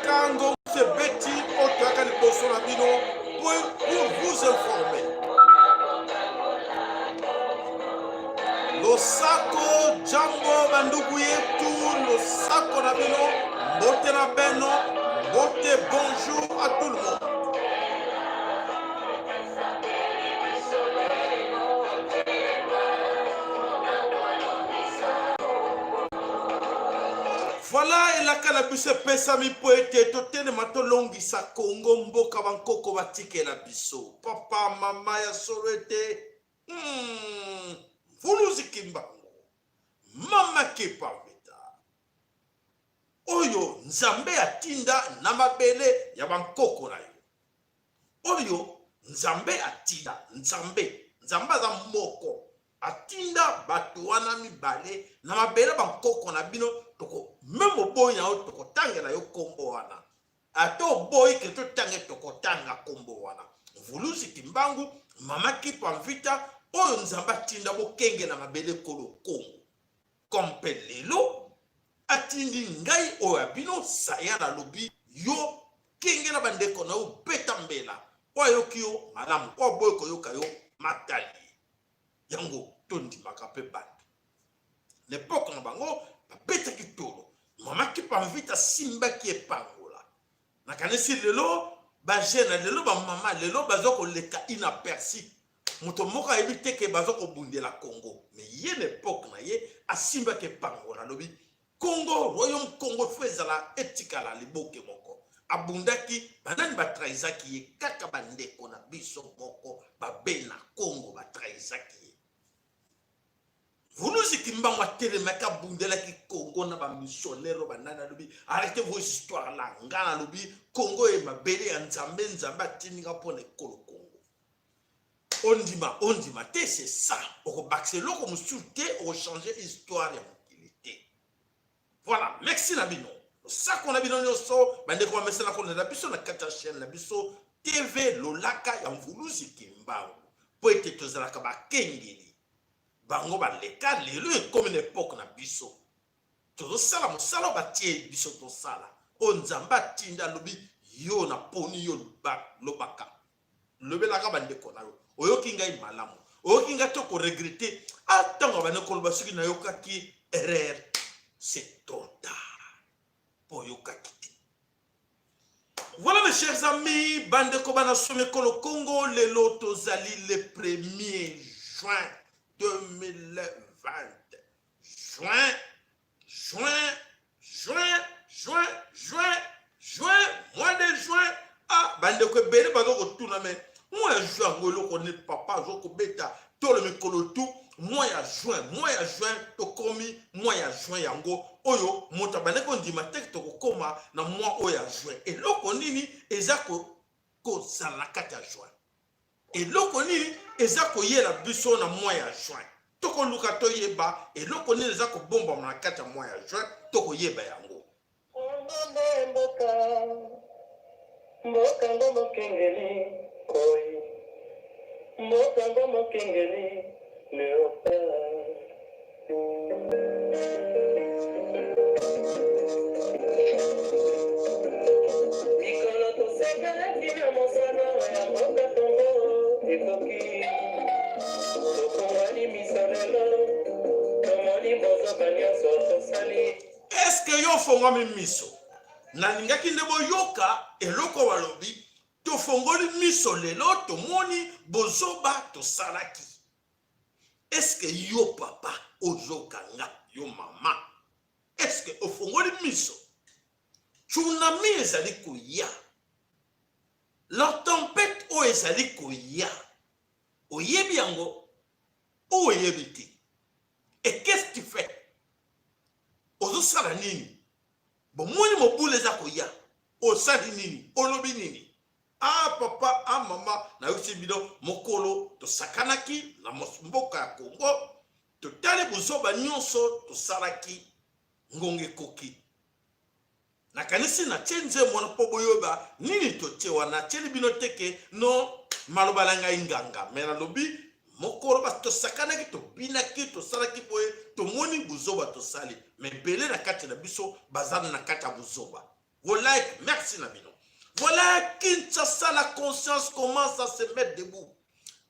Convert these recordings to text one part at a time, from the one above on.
Kango, c'est Betty, Otaka, le Bolsonaro, pour vous informer. Losako, Django, Bandouguye, tout, Losako, Nabino, Bote Nabeno, Bote, bonjour à tout le monde. Voilà, et la canabus pesa mi poete, totene matolongi sa Congo mboka bankoko batike la biso. Papa, mama ya sorete, vuluzi kimbango, mama kepa vita. Oyo, nzambe atinda na mabele ya bankoko na yo. Oyo, nzambe atinda, nzambe za moko. Atinda batu wana mibale na mabele bankoko na bino toko memo boy na toko tanga na yo kombo wana ato boy ke to tanga toko tanga kombo wana vulusi kimbangu mama kipa mvita oyo nzamba tinda bokenge na mabele kolo kongo kompe lelo atindi ngai oyo bino saya na lobi yo kenge na bandeko na yo beta mbela oyo kio malamu ko boy ko yo kayo matali yango tondi makape bande l'époque na bango beta kitolo mama kipa mvita simba ki epangola na kanisi lelo ba jena lelo ba mama lelo bazoko leka inaperçu muto moka ebite ke bazoko bundela Congo mais ye l'époque na ye asimba ki epangola lobi Congo royaume Congo fezala etikala liboke moko abundaki banani batraizaki ye kaka bandeko na biso moko babena Congo batraizaki ye Vuluzi kimbango telemaka bundela ki Congo na ba missionnaire banana lobi arrêtez vos histoires là ngana lobi Congo e mabele ya nzambe nzamba tininga pone kolo Congo ondima te c'est ça au baxelo comme souté au changer histoire ya mokilité voilà merci na bino ça qu'on a bino nyoso bande ko mesana ko na biso na kata chaîne na biso TV lolaka ya Vuluzi kimbango po ete tozala ka ba kengeli bango ba leka lelo comme une époque na biso todo sala mosala batie biso to sala o nzamba tinda lobi yo na poni yo lobaka lobelaka bandeko na yo oyoki ngai malamu oyoki ngai to ko regretter atango bana ko basuki na yokaki erreur c'est trop tard pour yokaki. Voilà mes chers amis bandeko bana some ko le Congo lelo tozali le 1er juin 2020 mois de juin ah bande ko bele bazo ko tuna me mois de juin ngolo ko ne papa zo ko beta to le mikolo tout mois de juin to komi mois de juin yango oyo mota bande ko ndima tek to ko koma na mois oyo ya juin et loko nini ezako ko salakata juin et loko nini ezako yela biso na mois ya juin toko luka to yeba et loko nini ezako bomba na kata mois ya juin toko yeba yango mboka ngomo kengeli koi mboka ngomo kengeli leopard mikolo tosengela kina mosana ya mboka tongo ekoki tokongani misalelo tomoni bozoka nyonso tosali est-ce que yo fongami miso na ningaki ndebo yoka eloko walobi to fongoli miso lelo to moni bozoba to salaki est-ce que yo papa ozokanga yo mama est-ce que ofongoli miso tsunami ezali koya la tempête o ezali koya oyebi yango oyebi te et qu'est-ce que tu fais ozosala nini bon moni mobule za koya osali nini olobi nini ah papa ah mama na yosi bino mokolo to sakanaki na mboka ya Congo to tali buzoba nyonso to salaki ngonge koki na kanisi na chenze mwana poboyoba nini to tewa na cheli bino teke no maloba langa inganga mena lobi mokolo ba to sakanaki to binaki to salaki boye to moni buzoba to sali me bele na kati na biso bazana na kati ya buzoba vos likes, merci Nabino. Voilà, Kinshasa, la conscience commence à se mettre debout.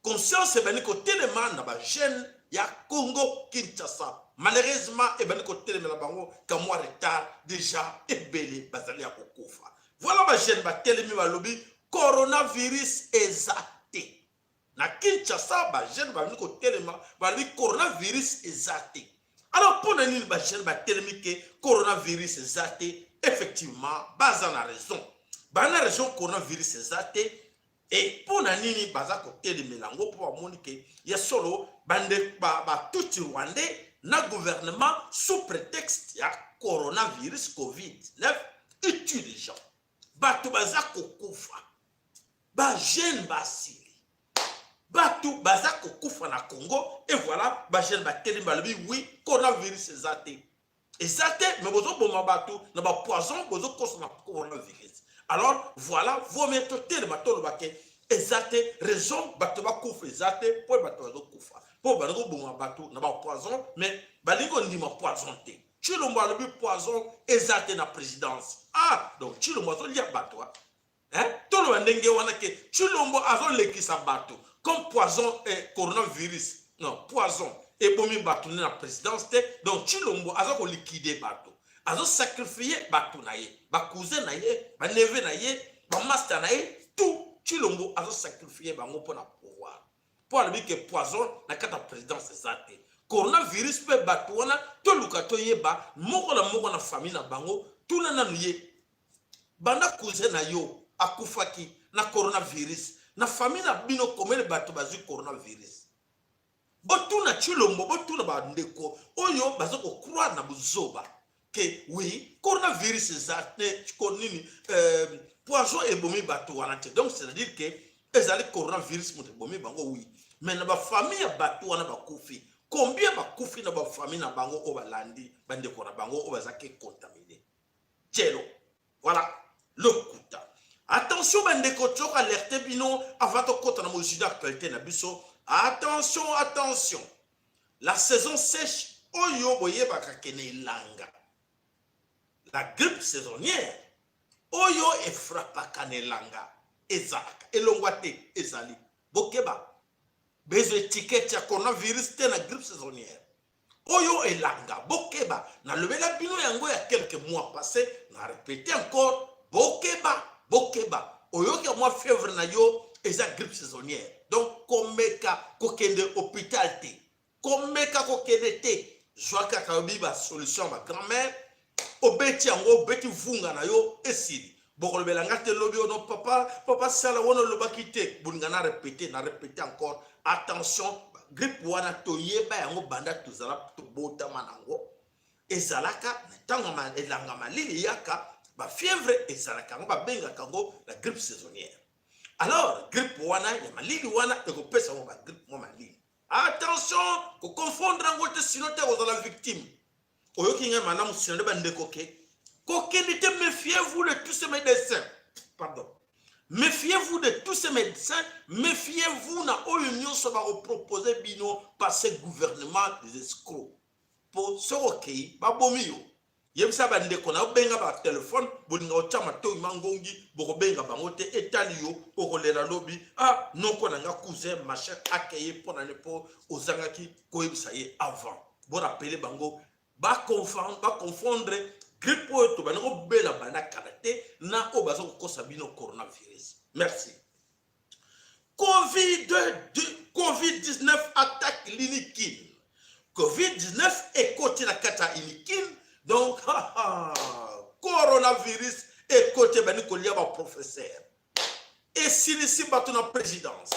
Conscience, c'est que tellement dans la chaîne, il y a Congo, Kinshasa. Malheureusement, il y a tellement bango comme moi retard déjà ébélé, bazali à Kokofa. Voilà ma chaîne, ba tellement ba lobby, coronavirus exacté. Na Kinshasa, ba chaîne ba niko tellement ba lui coronavirus exacté. Alors pour nous, ba chaîne ba tellement que coronavirus exacté, effectivement, bazan a raison. Bazan a raison coronavirus exacté. Et pour nani baza côté de Mélango pour moniquer il y a solo bande ba tout rwandais na gouvernement sous prétexte ya coronavirus Covid-19 utile les gens batu baza kokufa ba jeune basili batu baza kokufa na Congo et voilà ba jeune ba teli balobi oui coronavirus exacté mais bozo boma batu na ba poison bozo koso na coronavirus. Alors voilà, vous mettez le bateau le baquet. Exacté, raison, bateau va couvrir, exacté, pour le bateau va couvrir. Pour le bateau, bon, bateau, n'a pas poison, mais, baligo dit ma poison. Tu le vois le poison, exacté na présidence. Ah, donc, tu le vois, il y a bateau. Hein? Tout le monde est wana que, tu le vois, avant l'équipe sa bateau. Comme poison et coronavirus, non, poison, et bon, bateau na présidence, donc, tu le vois, avant liquider bateau. Azo sacrifier bateau na ye, ba cousin na ye, ba neveu na ye, ba master na ye, tout chilombo azo sacrifier bango pour na pouvoir. Pour lui que poison na kata présidence exacte. Coronavirus pe bateau wana to lukato yeba, moko na famille na bango, tout na nanu ye. Banda cousin na yo akufaki na coronavirus, na famille na bino komele bateau bazu coronavirus. Botu na chilombo, botu na ba ndeko, oyo bazo ko croire na buzoba. Que oui, coronavirus exacte, poison et bomi bateau wanate. Donc c'est-à-dire que les allez coronavirus monte bomi bango oui. Mais na ba famille bateau wana ba kufi. Combien ba kufi na ba famille na bango o balandi bande ko na bango o bazake contaminé. Tchelo. Voilà le kuta. Attention bande ko tsoka alerte bino avant to kota na mosida actualité na biso. Attention, attention. La saison sèche oyo boye bakakene langa. La grippe saisonnière, oyo e frappa kanelanga, ezalaka, elongwate, ezali, bokeba, bezo étiquette ya coronavirus te na grippe saisonnière, oyo elanga, bokeba, na levela bino yango ya quelques mois passés, na répété encore, bokeba, bokeba, oyo ke mois fièvre na yo, eza grippe saisonnière, donc komeka kokende hôpital te, komeka kokende te, joaka kaobiba solution ma grand-mère, obeti yango obeti vunga na yo esili bokolo belanga te lobi ono papa sala wono lobaki te bulinga na répéter encore attention grippe wana toyeba yango banda tozala tobota manango ezalaka ntango elanga malili yaka ba fièvre ezalaka ngo ba benga kango la grippe saisonnière. Alors grippe wana ya malili wana ekopesa ngo ba grippe mo malili. Attention ko confondre ngo te sinon te ozala victime. Oyoki nga malamu sinode bande koke. Kokenite, méfiez-vous de tous ces médecins. Pardon. Méfiez-vous de tous ces médecins. Méfiez-vous na union ça va proposer bino par ce gouvernement des escrocs. Pour ce ok, ba bomio. Yemsa bande kona benga ba téléphone, bolinga ochama to mangongi, boko benga bangote etalio, okolera lobi, ah non kona nga cousin machin akeye pona ne po ozangaki ko yebisa ye avant. Bon rappeler bango ba confondre grippe to banako bela bana karate na obazo kosa bino coronavirus. Merci. Covid-19 attaque l'inikin. Covid-19 est côté la kata inikin. Donc coronavirus est côté baniko liya ba professeur. Et si bato na présidence.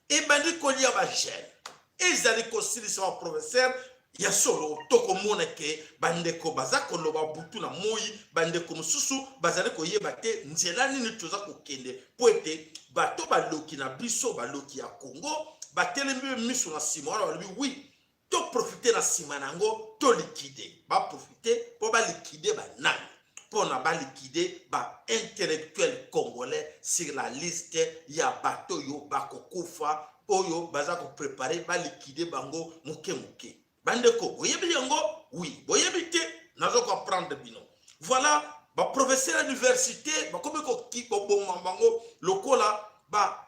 Et baniko liya ba jeune. Et zali ko si ba professeur. Ya solo toko moneke bandeko bazako loba butu na moyi bandeko mususu bazaleko yeba te nzela nini toza kokende poete bato baloki na biso baloki ya Congo batelemi miso na sima wana balobi oui to profiter na sima nango to liquider ba profiter po ba liquider ba nani po na ba liquider ba intellectuel congolais sur la liste ya bato yo bakokufa oyo bazako préparer ba liquider bango muke Bandeko, voyez bien, oui, voyez bien, nous allons prendre bino. Voilà, ba professeur à l'université ba comme ko ki ko bon bango lokola ba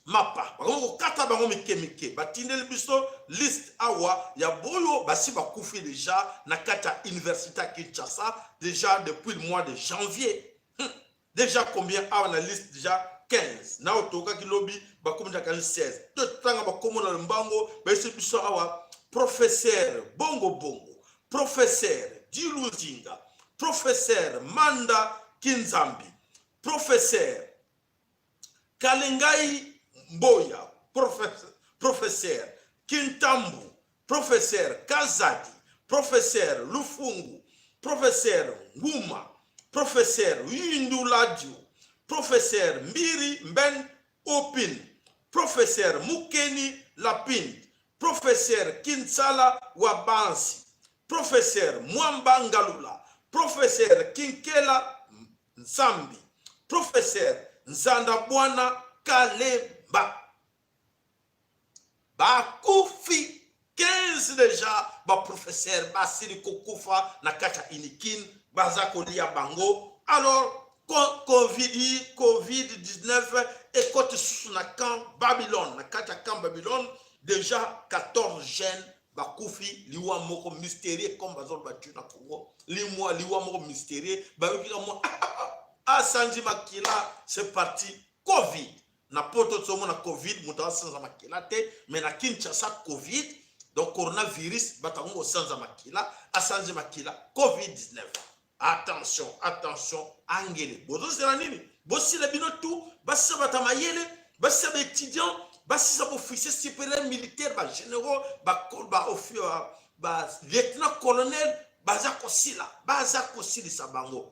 mapa bango kata bango mike batindeli biso liste awa ya boyo basi bakufi déjà na kata université à Kinshasa déjà depuis le mois de janvier. Déjà combien awa na liste déjà 15 na otoka kilobi bakomi na 16 to tanga bakomo na mbango basi biso awa professeur bongo professeur Diluzinga, professeur Manda Kinzambi, professeur Kalengai Mboya, professeur Kintambu, professeur Kazadi, professeur Lufungu, professeur Nguma, professeur Yinduladio, professeur Mbiri Mben Opin, professeur Mukeni Lapin, professeur Kinsala Wabansi, professeur Mwamba Ngalula, professeur Kinkela Nsambi, professeur Nzandabwana Kalemba. Bakufi 15 déjà, ba professeur Basili Kokufa Nakata Inikin, Bazakolia Bango. Alors, Covid-19 et côté sous Babylone, Nakata Kam Babylone, déjà 14 jeunes. Bakufi liwa moko mystérieux comme bazol batu na Congo liwa moko mystérieux bayokika mo asanji makila c'est parti Covid na poto tsomo na Covid mutawa sanza makila te mais na Kinshasa Covid donc coronavirus batango sanza makila asanji makila Covid-19 attention angele bozo sera nini bosi la bino tout basa batamayele basa ba étudiant basi sa officier supérieur militaire ba généraux ba lieutenant colonel baza kosila sa bango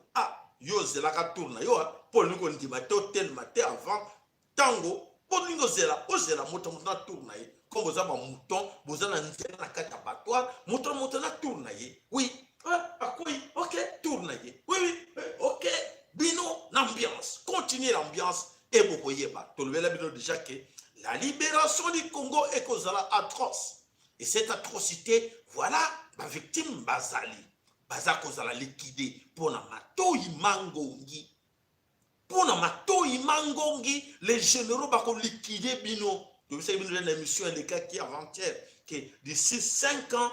yo zela ka tourna yo pour nous ndima tel matin avant tango pour nous zela moto na tourna yi comme boza ba mouton boza na nzela na kata batwa mouton na tourna yi oui OK tourna yi oui OK bino l'ambiance continuer l'ambiance et bokoyeba to le bino déjà que la libération du Congo est causala atroce. Et cette atrocité, voilà, ma victime Bazali. Baza causala liquidé pour na mato imangongi. Pour na mato imangongi, les généraux bako liquidé bino. Vous savez, une émission de cas qui avant-hier, que d'ici 5 ans,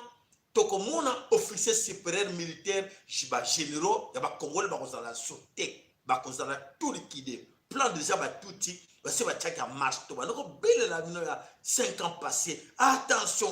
tokomona officier supérieur militaire, jiba généraux, yaba Congolais bako zala sauté, bako zala tout liquidé. Plan déjà ba touti. C'est va tchaka marche to ba noko belle la bino ya 5 ans passés. Attention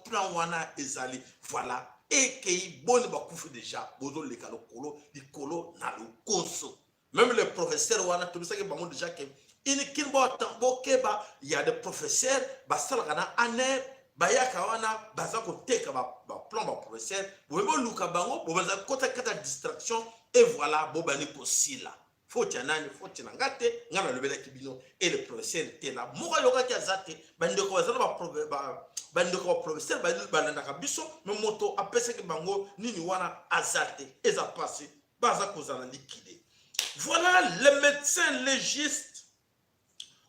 plan wana ezali voilà et que bonne ba kufu déjà bozo le kalo kolo di kolo na lo koso même les professeurs wana to bisa ke bango déjà que ini kin bo tambo keba il y a des professeurs ba sala kana aner ba yaka wana baza ko teka ba plan ba professeur bo luka bango bo baza kota kata distraction et voilà bo bani ko sila. Faut nani faut ngate ngana lobela kibino et le professeur était là moka yoka ki azate bandeko bazana ba professeur balanda kabiso mais moto apesa ke bango nini wana azate eza passé baza kozana liquidé. Voilà le médecin légiste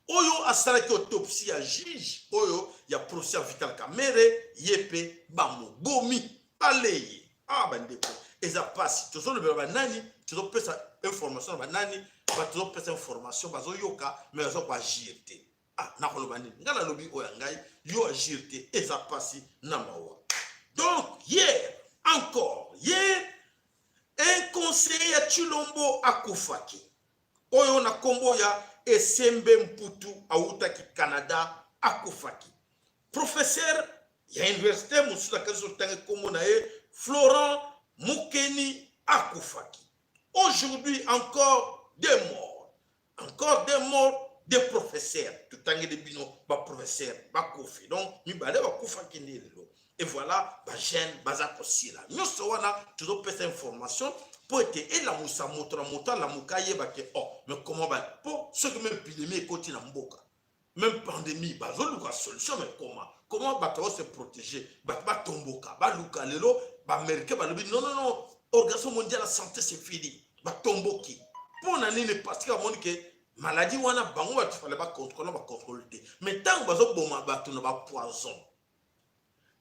oyo asala ki autopsie ya juge oyo ya procès Vital Kamerhe yepe bamo gomi baleye bandeko eza passé tozo le banani tozo pesa information banani bato pesa information bazo yoka mais bazo pas agirte na koloba nini ngala lobi oya ngai yo agirte eza passé na mawa. Donc hier un conseiller à Chilombo akufaki oyo na kombo ya Esembe Mputu autaki Canada akufaki professeur ya université musuka kazo tange kombo na Florent Mukeni akufaki. Aujourd'hui, encore des morts, des professeurs. Tout le temps, des bino, des professeurs, des koufi. Donc, nous allons koufa kindi lelo. Et voilà, les jeunes, les akossi là. Nous sommes là, toujours cette information pour être et la moussa motra la moukaye baké. Oh, mais comment va pour ceux qui même épidémie côté na mboka. Même pandémie, bazo luka solution mais comment va se protéger? Ba tomboka, ba luka lelo, ba américain ba lobi non. Organisation mondiale de la santé c'est fini. Ba tomboki. Pour nani parce que mon que maladie wana bango ba fallait pas contrôler. Mais tant bazo boma ba to na ba poison.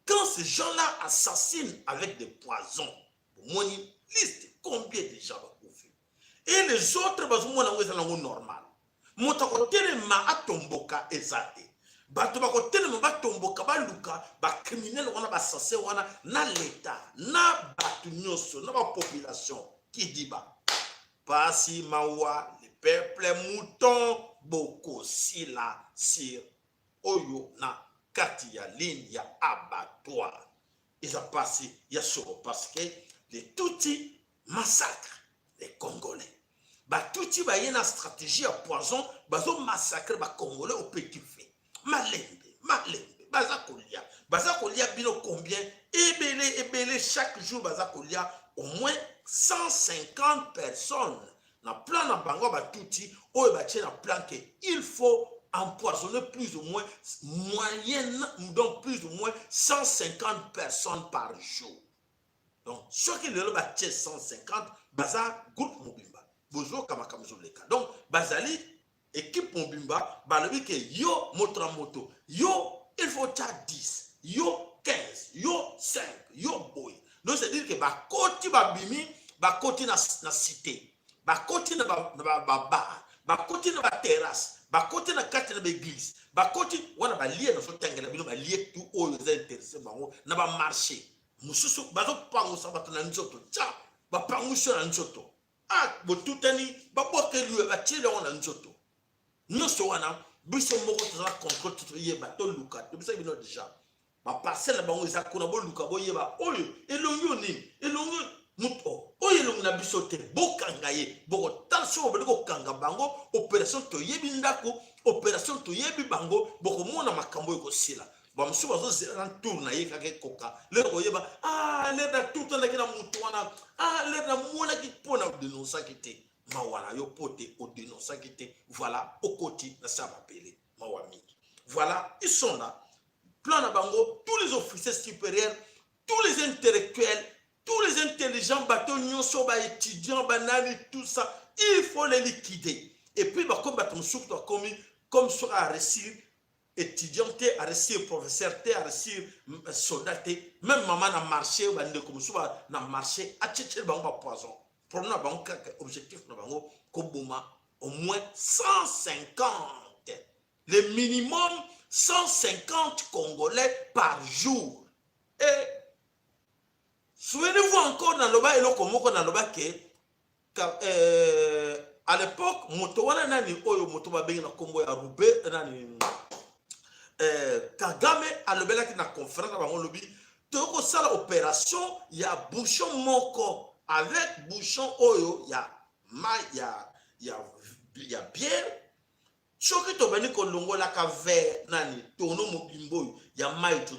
Quand ces gens-là assassinent avec des poisons, mon liste combien de gens et les autres bazomona ngo ezala ngo normal. Moto akotelema atomboka ezate. Bato bakotelema batomboka baluka ba criminel wana ba sase wana na l'État na batu nyonso na ba population qui dit ba pasi mawa le peuple mouton boko sila sir oyo na kati ya ligne ya abattoir. Ils ont passé Yasoro parce que les Tutsis massacrent les Congolais. Bah Tutsis bah y a une stratégie à poison, bah ils massacrent les Congolais au petit feu. Malembe, Bazakolia bino combien? Ebele chaque jour Bazakolia au moins 150 personnes. Na plan na bango ba Tutsi, oyo ba tient na plan que il faut empoisonner plus ou moins donc plus ou moins 150 personnes par jour. Donc, ceux qui le battent 150, baza groupe Mobimba. Bozo kamakamzoleka. Donc, bazali équipe Mobimba, balobi ke yo motra moto, yo il faut 10, yo 15, yo 5, yo boy. Donc, c'est dire que ba koti ba bimi, ba koti na cité, ba koti na bar, ba koti na terrasse. Bakoti na kati na l'église bakoti wana balie na sotangela bino balie tout oyo za intéressé bango na ba marché mususu bazo pango sabato na nzoto tcha ba pango na nzoto botutani baboke liwe batile wana nzoto nyonso wana biso moko tozala contrôle tout yeba to luka to bisa bino déjà ba parcelle bango za kuna bo luka bo yeba oyo elongo nini elongo muto oyo elongo na biso te bokanga ye boko tension boko kanga bango opération to yebi ndako opération to yebi bango boko mona makambo yoko sila ba musu bazo zela tour na ye kake koka le ko yeba le da tout na kina muto wana le da mona ki pona dénoncer kité mawana yo pote o dénoncer kité voilà au côté na ça va appeler mawami voilà ils sont là plan na bango tous les officiers supérieurs tous les intellectuels tous les intelligents bateaux nyonso ba étudiants banani tout ça il faut les liquider et puis ba comme bateau surtout comme sur à réussir étudiant à réussir professeur à réussir soldat même maman na marché bande comme ça na marché a tchétché bango poison pour na bango objectif na bango koboma au moins 150 le minimum 150 Congolais par jour et souvenez-vous encore dans le bas et le komoko dans le bas que à l'époque moto wana nani oyo moto ba bengi na kombo ya Rube nani Kagame alobela ki na conférence ba ngolobi to ko sala opération ya bouchon moko avec bouchon oyo ya bière choki to bani ko longola ka verre nani tono mobimbo ya mai to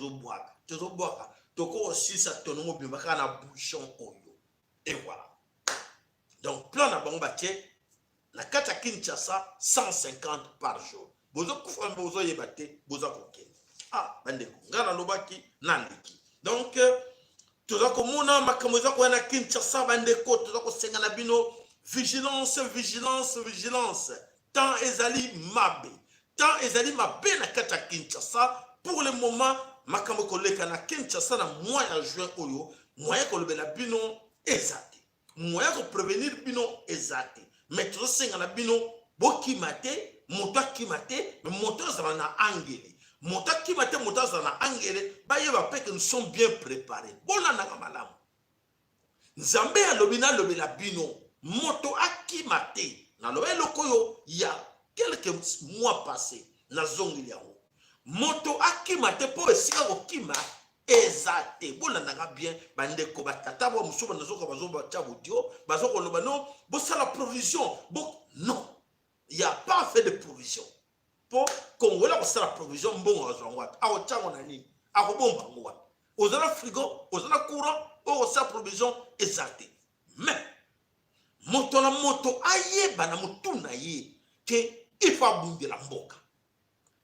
boaka toko aussi ça tono mobimba kana bouchon oyo et voilà donc plan na bango batie na kata Kinshasa 150 par jour bozo kufa bozo yebate bozo kokende bandeko ngana lobaki nandiki donc toza komona makambo za ko na Kinshasa bandeko toza ko senga na bino vigilance tant ezali mabe na kata Kinshasa pour le moment makambo koleka na Kinshasa na mois ya juin oyo moyen kolobela bino ezate moyen ko prévenir bino ezate mais to senga na bino bokimate moto akimate mais moto za na angeli moto akimate moto za na angeli ba yeba pe que nous sommes bien préparés bona na malamu nzambe alobina lobela bino moto akimate na lobelo koyo ya quelques mois passés na zongi yango moto akimate po esika kokima ezate bolandaka bien bandeko batata bo musuba nazoka bazoba chabudio bazoko loba non bo sala provision bo non il y a pas fait de provision pour Congolais ko sala provision mbongo azongwa awo chango na nini akobomba ngwa ozana frigo ozana courant o sala provision ezate mais moto la moto ayeba na mutuna ye que il faut abonder la mboka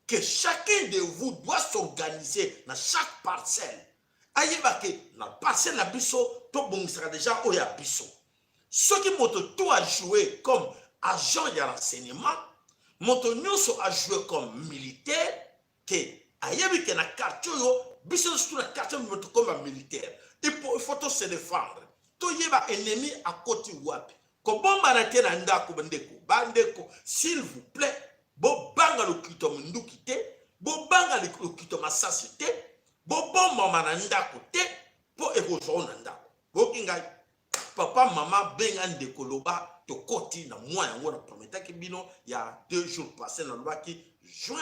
que chacun de vous doit s'organiser dans chaque parcelle. Ayeba que la parcelle la biso to bongisaka déjà oya biso. Ceux qui moto tout a joué comme agent de renseignement, moto nyonso a joué comme militaire que ayebi que na quartier yo biso surtout na quartier moto comme militaire. Il faut se défendre. To yeba ennemi à côté wapi. ko bomba na te na ndako bandeko s'il vous plaît bo banga lokito munduki te bo banga lokito masasi te bo bomba mana ndako te po ekozwa na ndako bokinga papa mama benga ndeko loba to koti na moi yango na prometaki bino ya 2 jours passés na lobaki juin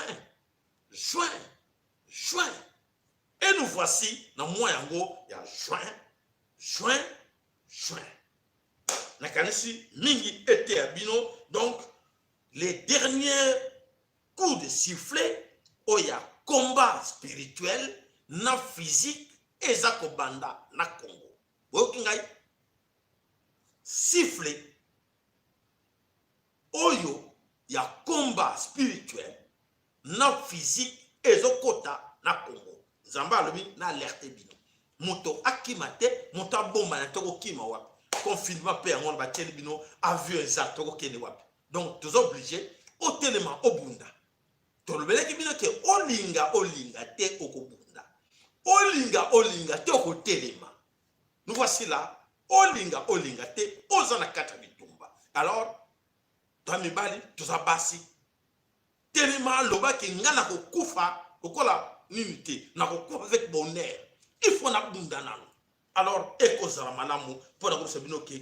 et nous voici na moi yango ya juin na kanisi mingi été à bino donc les derniers coups de sifflet oya combat spirituel na physique eza kobanda na Congo bokingai sifflet oyo ya combat spirituel na physique ezokota na Congo nzamba alobi na alerte bino moto akimate moto abomba na toko kima wapi confinement pe yango ba teli bino avion eza toko kene wapi donc tous obligés au telema obunda to lobeleki bino ke olinga te okobunda olinga te okotelema nous voici là olinga te ozana kata bitumba alors toi mibali tozabasi telema loba ke ngana kokufa kokola nini te na kokufa avec bonheur il faut na bunda nano alors ekozala malamu pour na kosabino ke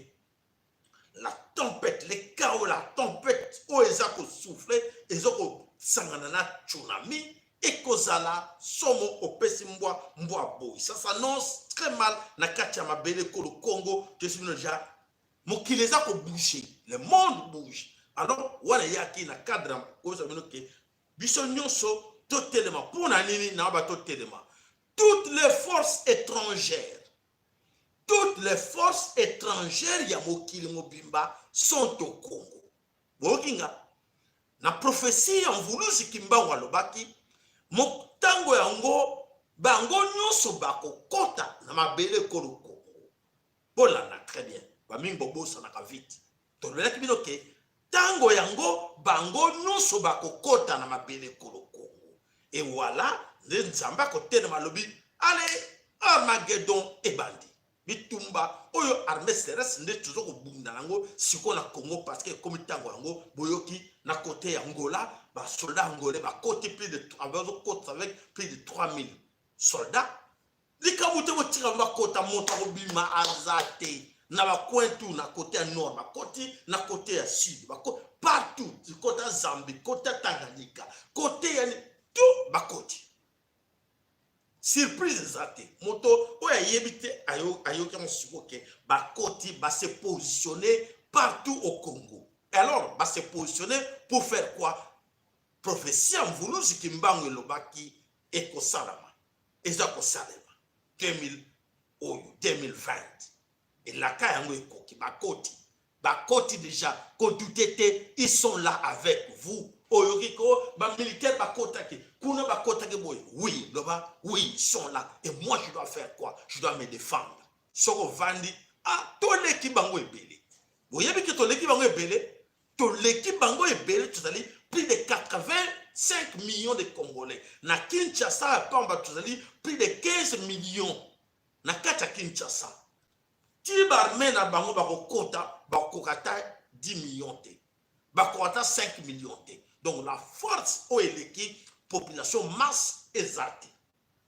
la tempête les chaos la tempête o ezako souffler ezako sangana na tsunami ekozala somo opesi mbwa boy ça s'annonce très mal na kati ya mabele ko le Congo je suis déjà mokili ezako bouger le monde bouge alors wana yaki na cadre ko sabino ke biso nyonso to telema pona nini na ba to telema toutes les forces étrangères ya mokili mobimba sont au Congo bokinga na prophétie en vulusi kimbango alobaki motango yango bango nyonso bakokota na mabele ko le Congo bolana très bien ba mingi bobosa na kaviti to lelaki bino ke tango yango bango nyonso bakokota na mabele ko le Congo et voilà nzamba kote na malobi allez Armageddon ebandi bitumba oyo armée céleste nde toujours kobunda nango siko na Congo parce que comme tango yango boyoki na côté ya Angola ba soldats angolais ba côté plus de avec plus de 3000 soldats likabute ko tira ba kota monta ko bima azate na ba coin na côté ya nord ba côté na côté ya sud ba partout côté Zambie côté Tanganyika côté ya tout ba côté surprise zate moto oya yebite ayo kama sikoke ba koti ba se positionner partout au Congo. Et alors ba se positionner pour faire quoi? Prophétie en vouloir ce qui mbango lobaki et ko salama. Eza ko salama 2020. Et la ka yango ekoki ba koti déjà ko doutete ils sont là avec vous. Oyokiko ba militaire ba kotaki kuna ba kotaki boy oui loba oui ils sont là et moi je dois faire quoi? Je dois me défendre soko vandi to leki bango ebele boyebi ke to leki bango ebele tozali plus de 85 millions de Congolais na Kinshasa pamba tozali plus de 15 millions na kata Kinshasa tibarme na bango bakokata 10 millions te bakokata 5 millions te. Donc la force au éleki population masse exacte.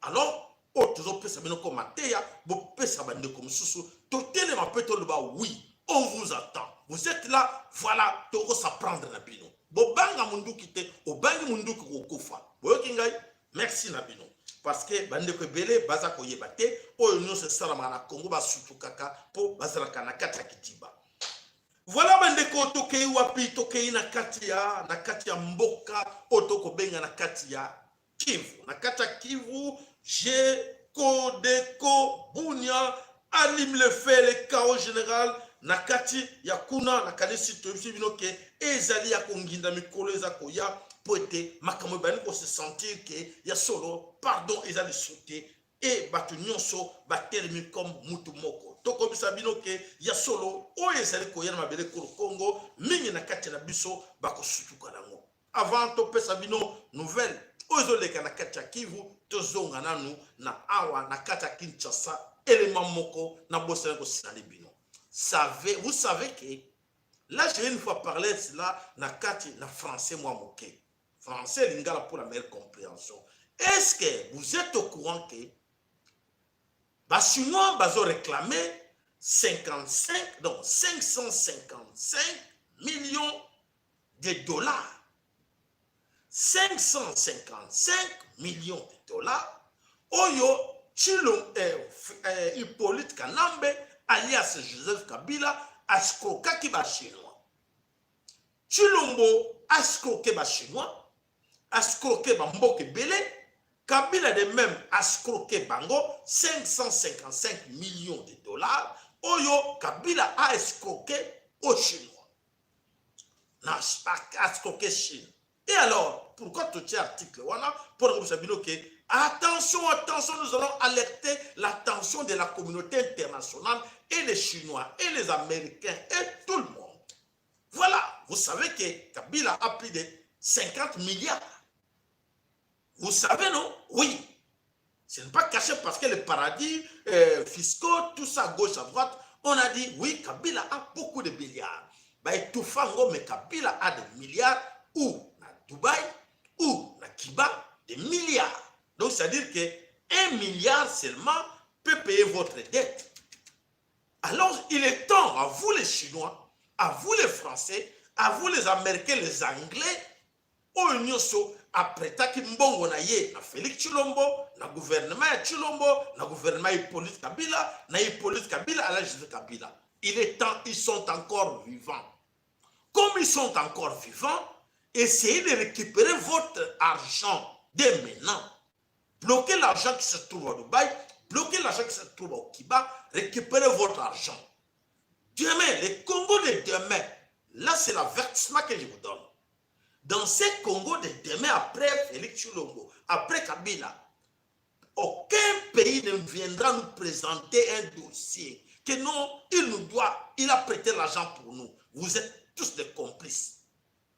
Alors toujours pesa bino comme Matéa, bo pesa bande comme Soussou, totele ma peut le ba oui, on vous attend. Vous êtes là, voilà, toko s'apprendre na bino. Bo banga mundu kite, o bangi mundu ko kufa. Bo kingai, merci na bino. Parce que bande ko belé baza ko yebate, o union se salama na Congo ba sutu kaka po bazala kana kata kitiba. Voilà bandeko tokei wapi tokei na kati ya mboka otoko benga na kati ya Kivu. Na kati ya Kivu, Kodeko, Bunia, Alim le fait le chaos général na kati ya kuna na kanisi toyebisi bino ke ezali ya konginda mikolo eza koya po ete makambo bani ko se sentir ke ya solo pardon ezali sauté et bato nyonso batelemi comme mutu moko. Toko bisa bino ke ya solo oyo ezali koyana mabele ko Congo mingi na kati na biso bako sutuka nango. Avant to pesa bino nouvelle ozo leka na kati ya Kivu tozonga nanu na awa na kati ya Kinshasa élément moko na bosana ko sinali bino. Vous savez que Là, j'ai une fois parlé de cela, na français, moi, moké. Français, lingala pour la meilleure compréhension. Est-ce que vous êtes au courant que les Chinois ont réclamé 555 millions de dollars. 555 millions de dollars. Oyo, Hippolyte Kanambe, alias Joseph Kabila, a escroqué les Chinois. Chilombo a escroqué les Chinois, a escroqué Mboke Belé. Kabila de même a escroqué Bango 555 millions de dollars. Oyo, Kabila a escroqué aux Chinois. N'a pas escroqué Chine. Et alors, pourquoi tout cet article pour que vous sachiez que attention, attention, nous allons alerter l'attention de la communauté internationale et les Chinois et les Américains et tout le monde. Voilà, vous savez que Kabila a plus de 50 milliards. Vous savez, non? Oui. Ce n'est pas caché parce que les paradis fiscaux, tout ça, gauche à droite, on a dit, oui, Kabila a beaucoup de milliards. Mais tout fango, mais Kabila a des milliards où? À Dubaï, ou à Kiba, des milliards. Donc, c'est-à-dire que 1 milliard seulement peut payer votre dette. Alors, il est temps à vous les Chinois, à vous les Français, à vous les Américains, les Anglais, au Nyoso, après ta Kimbongo na ye, na Félix Tshilombo, na gouvernement ya Tshilombo, na gouvernement Hippolyte Kabila, na Hippolyte Kabila, à la Joseph Kabila. Il est temps, ils sont encore vivants. Comme ils sont encore vivants, essayez de récupérer votre argent dès maintenant. Bloquez l'argent qui se trouve au Dubaï, bloquez l'argent qui se trouve au Kiba, récupérez votre argent. Demain, les Congo de demain, là c'est l'avertissement que je vous donne. Dans ces Congo de demain, après Félix Tshilombo, après Kabila, aucun pays ne viendra nous présenter un dossier que non, il nous doit, il a prêté l'argent pour nous. Vous êtes tous des complices.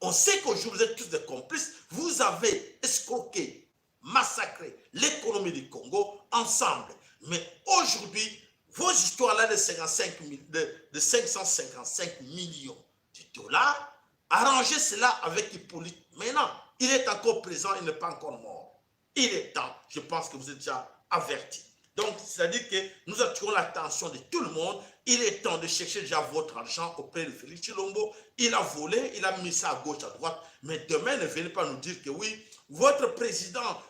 On sait qu'aujourd'hui, vous êtes tous des complices. Vous avez escroqué, massacré l'économie du Congo ensemble. Mais aujourd'hui, vos histoires-là de 555 millions de dollars, arrangez cela avec Hippolyte. Maintenant, il est encore présent, il n'est pas encore mort. Il est temps, je pense que vous êtes déjà avertis. Donc, c'est-à-dire que nous attirons l'attention de tout le monde. Il est temps de chercher déjà votre argent auprès de Félix Tshilombo. Il a volé, il a mis ça à gauche, à droite. Mais demain, ne venez pas nous dire que oui, votre président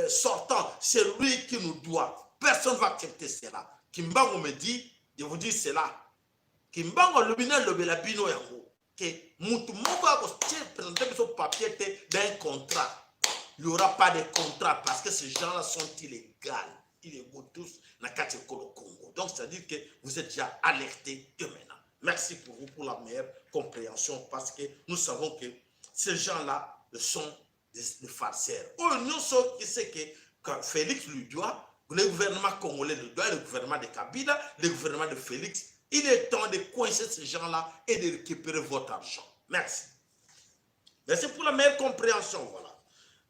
sortant, c'est lui qui nous doit. Personne ne va accepter cela. Kimbango me dit, je vous dis cela. Kimbango lobina lobela bino yango. Que mutu moko a présenté son papier d'un contrat. Il n'y aura pas de contrat parce que ces gens-là sont illégaux. Illégaux tous dans le Congo. Donc, c'est-à-dire que vous êtes déjà alertés de maintenant. Merci pour vous, pour la meilleure compréhension parce que nous savons que ces gens-là sont des farceurs. Nous sommes qui sait que Félix lui doit, le gouvernement congolais lui doit, le gouvernement de Kabila, le gouvernement de Félix. Il est temps de coincer ces gens-là et de récupérer votre argent. Merci. Merci pour la meilleure compréhension. Voilà.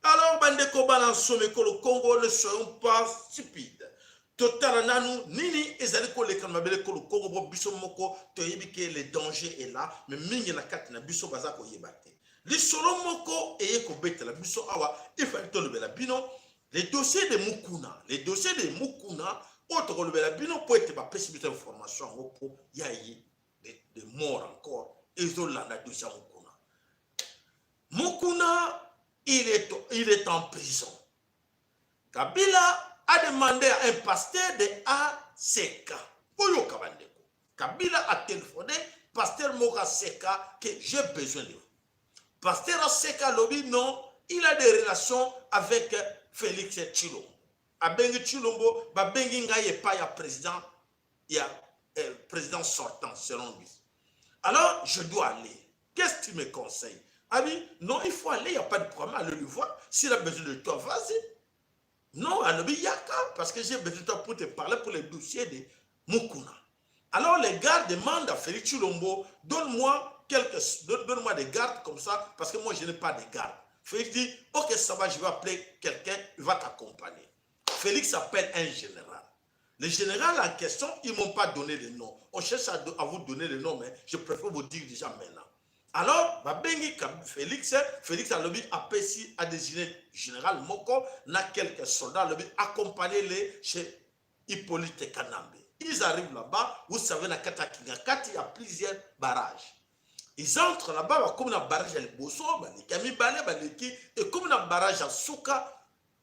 Alors, bandeko balansome ko le Congo, ne soyons pas stupides. Totala nanu nini ezali ko le kanmabele ko le Congo bo biso moko to yebi ke le danger est là, mais mingi na kati na biso baza ko yebate. Li solo moko eye ko betela biso awa ifali to lebela bino les dossiers de Mukuna, autre ko lebela bino po ete ba précipiter information ngo po yayi de mort encore ezolanda dossier Mukuna. Mukuna il est en prison. Kabila a demandé à un pasteur de ACK. Kabila a téléphoné, pasteur Moka Seka, que j'ai besoin de vous. Pasteur Seka Lobi, non, il a des relations avec Félix Tshilombo. Abengi Tshilombo, Babengi Ngaye pas ya président, il y a président sortant selon lui. Alors, je dois aller. Qu'est-ce que tu me conseilles? Ah oui, non, il faut aller, il n'y a pas de problème, aller le voir. S'il a besoin de toi, vas-y. Non, il y a qu'à, parce que j'ai besoin de toi pour te parler pour les dossiers de Mukuna. Alors les gardes demandent à Félix Tshilombo, donne-moi des gardes comme ça, parce que moi je n'ai pas de gardes. Félix dit, ok, ça va, je vais appeler quelqu'un, il va t'accompagner. Félix appelle un général. Les généraux en question, ils ne m'ont pas donné les noms. On cherche à vous donner les noms, mais je préfère vous dire déjà maintenant. Alors, Félix Alobi a désigné général Moko, n'a quelques soldats Alobi accompagné les chez Hippolyte Kanambe. Ils arrivent là-bas, vous savez, na Katakingakati, il y a plusieurs barrages. Ils entrent là-bas, comme dans le barrage à Bosso, et comme dans le barrage à Souka,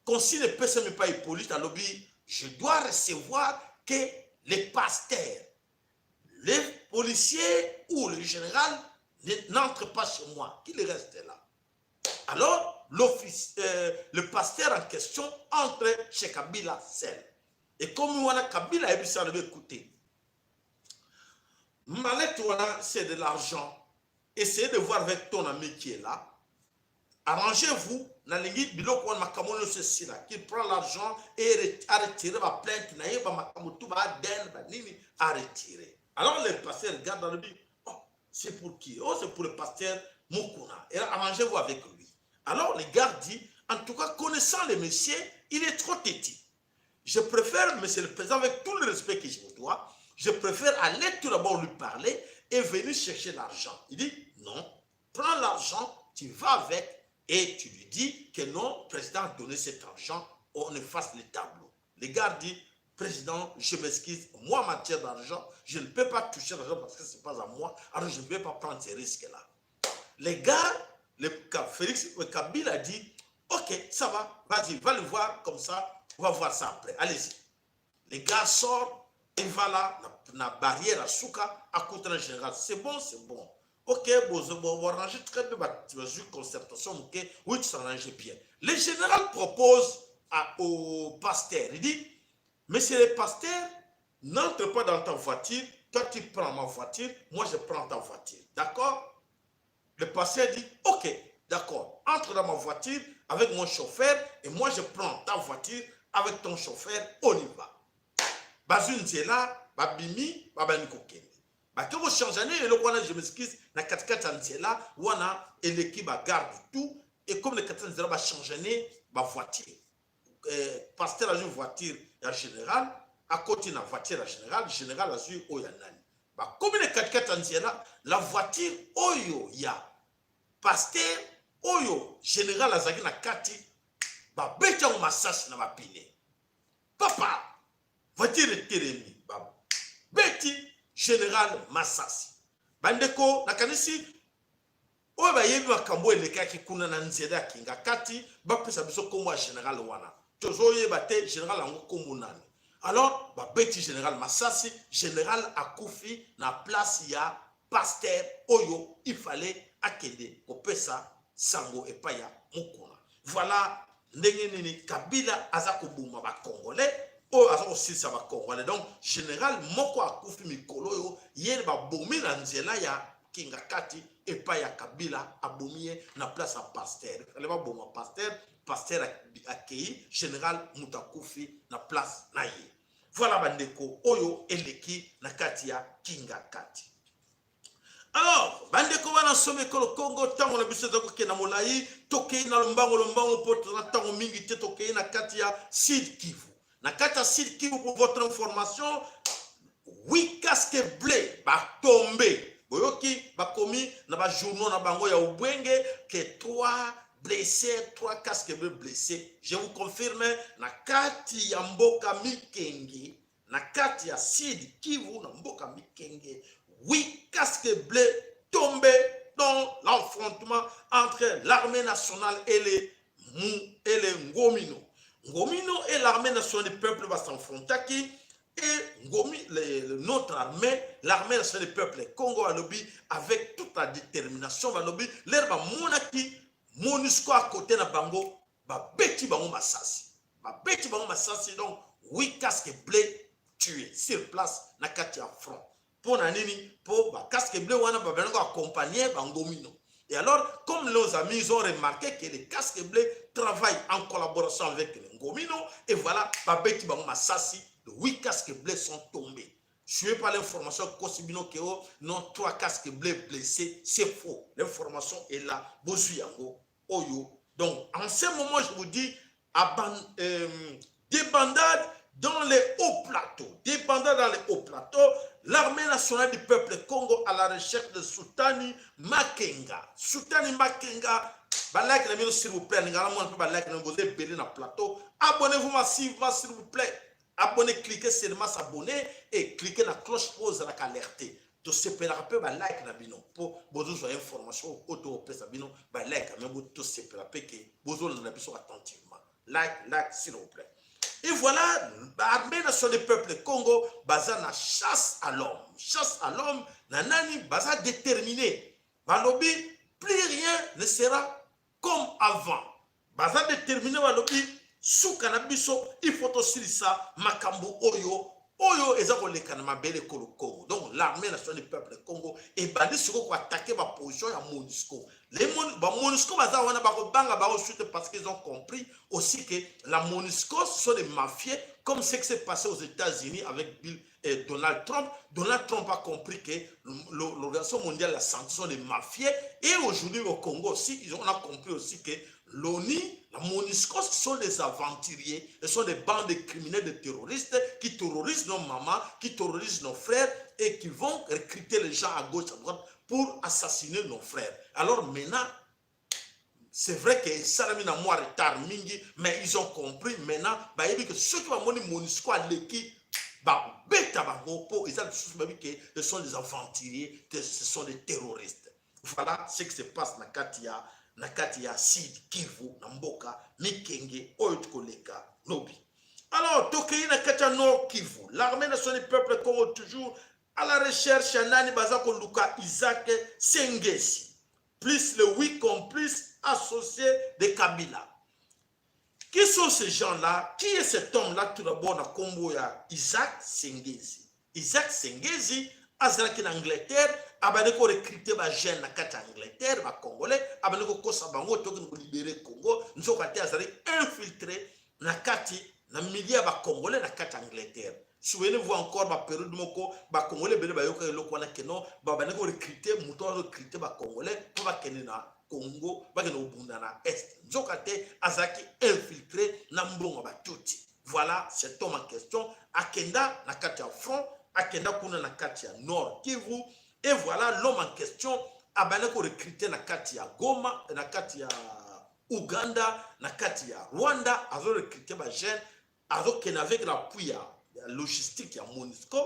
quand si ne peut pas Hippolyte Alobi, je dois recevoir que les pasteurs, les policiers ou le général n'entrent pas chez moi, qu'il reste là. Alors, le pasteur en question entre chez Kabila seul. Et comme Kabila a dit, écoutez, c'est de l'argent. Essayez de voir avec ton ami qui est là. Arrangez-vous, qu'il prend l'argent et a retiré ma plainte, a retiré. Alors le pasteur regarde dans le but, oh, c'est pour qui? Oh, c'est pour le pasteur Mukuna. Et arrangez-vous avec lui. Alors le gars dit, en tout cas, connaissant le monsieur, il est trop têtu. Je préfère, monsieur le président, avec tout le respect que je vous dois, je préfère aller tout d'abord lui parler et venir chercher l'argent. Il dit, non, prends l'argent, tu vas avec et tu lui dis que non, président a donné cet argent, on efface les tableaux. Le gars dit, président, je m'excuse, moi, en matière d'argent, je ne peux pas toucher l'argent parce que ce n'est pas à moi, alors je ne peux pas prendre ces risques-là. Les gars, Félix Kabila a dit, ok, ça va, vas-y, va le voir comme ça, on va voir ça après, allez-y. Les gars sortent, et va là, la barrière à Souka, à côté d'un général, c'est bon, c'est bon. Ok, vous arrangez très bien votre concertation, ok, oui, tu s'arranges bien. Le général propose au pasteur, il dit, monsieur le pasteur, n'entre pas dans ta voiture, toi tu prends ma voiture, moi je prends ta voiture, d'accord? Le pasteur dit, ok, d'accord, entre dans ma voiture avec mon chauffeur et moi je prends ta voiture avec ton chauffeur, on y va. Bazune c'est là, babimi, babaniko kende. Quand vous changez, je m'excuse, na katikati là, où on a l'équipe garde tout, et comme les 4 va changer ma voiture. Pasteur a une voiture en général, à côté de la voiture en général, général a eu Oyanani. Comme les 4 là, la voiture, Oyo, ya pasteur, Oyo, général a zagi na kati, beta ou massage na mapine. Papa, voiture est télémi, beti, général Massasi. Bandeko, nakanisi, oye ba yebi makambo eleka ki kuna na nzeda kinga kati, ba pesa biso komo général wana. Tozo yeba te général ango komo nani. Alors, ba beti général Massasi, général Akoufi na place ya pasteur Oyo, il fallait akende kopesa sango epaya mukuna. Voilà, ndenge nini Kabila azako buma ba Congolais. Aussi ça va Congolais. Donc, général Moko Akoufi Mikolo yo, yel ba bomi na nzela ya Kingakati et pas ya Kabila a bomi na place à pasteur. Elle va boma pasteur accueilli général Mutakoufi na place na ye. Voilà bandeko oyo eleki na kati ya Kingakati. Alors, bandeko wana somme ko Congo tango na biso zako ke na molai tokei na lombango poto na tango mingi te tokei na kati ya Sud Kivu. Nakata Sud Kivu pour votre information, 8 casques bleus ba tombé. Boyoki ba komi na ba journaux na bango ya Ubwenge que 3 blessés, 3 casques bleus blessés. Je vous confirme nakati ya mboka Mikenge, nakati ya Sud Kivu na mboka Mikenge, 8 casques bleus tombés dans l'affrontement entre l'armée nationale et les Ngomino. Ngomino et l'armée nationale du peuple va s'enfronter et notre armée, l'armée nationale du peuple Congo va lobby avec toute la détermination va lobby l'air va monaki MONUSCO à côté na bango va beti bango masasi donc 8 casques bleus tués sur place na kati ya front pour nanini pour ba casque bleu wana ba bengo accompagner bangomino. Et alors, comme nos amis ils ont remarqué que les casques bleus travaillent en collaboration avec les Ngomino, et voilà, Babeti Bango Massasi, les 8 casques bleus sont tombés. Je n'ai pas l'information Kosibino Keo, non, 3 casques bleus blessés, c'est faux. L'information est là, Bozuyango, Oyo. Donc, en ce moment, je vous dis, débandade dans les hauts plateaux. Dépendant dans les hauts plateaux, l'armée nationale du peuple Congo à la recherche de Sultani Makenga. Sultani Makenga, like la s'il vous plaît, vous êtes na plateau. Abonnez-vous massivement s'il vous plaît. Abonnez, cliquez seulement s'abonner et cliquez la cloche pour vous alerter. To se pela pe ba like na bino pour bozo so information auto pesa bino ba like même to se pela pe que bozo na biso attentivement like s'il vous plaît. Et voilà, l'armée nationale du peuple Congo baza na chasse à l'homme na nani baza déterminé balobi plus rien ne sera comme avant baza déterminé balobi suka na biso il faut aussi ça makambo oyo eza koleka na mabele kolo Congo. Donc l'armée nationale du peuple Congo et bandi siko ko attaquer ma position ya MONUSCO. Les MONUSCO baza wana bako banga ba suite parce qu'ils ont compris aussi que la MONUSCO ce sont des mafieux comme ce qui s'est passé aux États-Unis avec Bill et Donald Trump. Donald Trump a compris que l'Organisation mondiale de la santé sont des mafieux et aujourd'hui au Congo aussi on a compris aussi que l'ONU, la MONUSCO, ce sont des aventuriers, ce sont des bandes de criminels, de terroristes qui terrorisent nos mamans, qui terrorisent nos frères et qui vont recruter les gens à gauche, à droite pour assassiner nos frères. Alors maintenant, c'est vrai que ça a mis un mois retard, mais ils ont compris maintenant que ceux qui vont MONUSCO à l'équipe, ce sont des aventuriers, ce sont des terroristes. Voilà ce qui se passe dans Katia. Nakati ya Sud Kivu na mboka Mikenge oyo tukoleka lobi. Alors tokei na kati ya Nord Kivu, l'armée nationale du peuple Congo toujours à la recherche ya nani baza koluka Isaac Sengesi plus le 8 complices associés de Kabila. Qui sont ces gens-là? Qui est cet homme-là tout d'abord na kombo ya Isaac Sengesi? Isaac Sengesi azalaki na Angleterre abane ko recruter ba jeune na kati Angleterre ba congolais abane ko kosa bango to ko libérer Congo nzoka te azali infiltré na kati na milieu ba congolais na kati Angleterre. Souvenez-vous encore ba période moko ba congolais bele ba yoka eloko na keno ba bane ko recruter muto recruter ba congolais pour ba kene na Congo ba kene obunda na est nzoka te azaki infiltré na mbongo ba tuti. Voilà cet homme en question akenda na kati ya front akenda kuna na kati ya Nord Kivu. Et voilà l'homme en question a recruté na kati ya Goma, na kati ya Uganda, na kati ya Rwanda, a recruté ba jeune, avec l'appui ya logistique ya MONUSCO,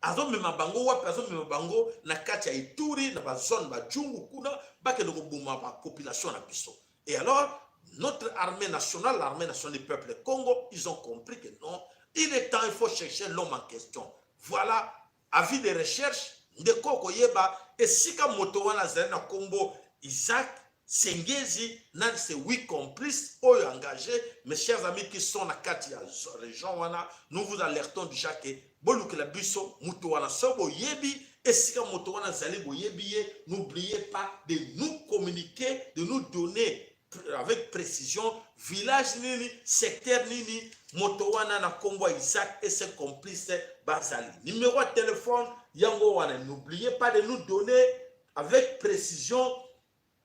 a même bango wapi, a même bango na kati ya Ituri, na ba zone ba Djungu kuna, ba ke ko buma ba population na biso. Et alors notre armée nationale, l'armée nationale du peuple Congo, ils ont compris que non, il est temps, il faut chercher l'homme en question. Voilà, avis de recherche ndeko koyeba esika moto wana zali na kombo Isaac Sengesi na ces 8 complices oyo engagés. Mes chers amis qui sont na kati ya région wana, nous vous alertons déjà que bolukela biso moto wana so boyebi esika moto wana zali boyebi ye, n'oubliez pas de nous communiquer, de nous donner avec précision village nini, secteur nini moto wana na kombo Isaac et ses complices bazali. Numéro de téléphone yango wana, n'oubliez pas de nous donner avec précision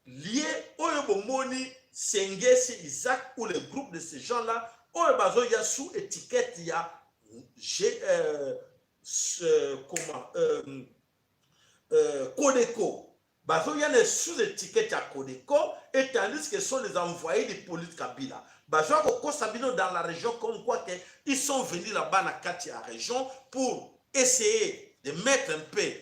lié oyo bomoni Sengesi Isaac ou le groupe de ces gens-là oyo bazo ya sous étiquette ya Codeco. Bazo ya les sous-étiquettes à Codeco, et tandis que ce sont les envoyés de police Kabila. Bazo ko sabino dans la région comme quoi que ils sont venus là-bas na kati ya région pour essayer de mettre un peu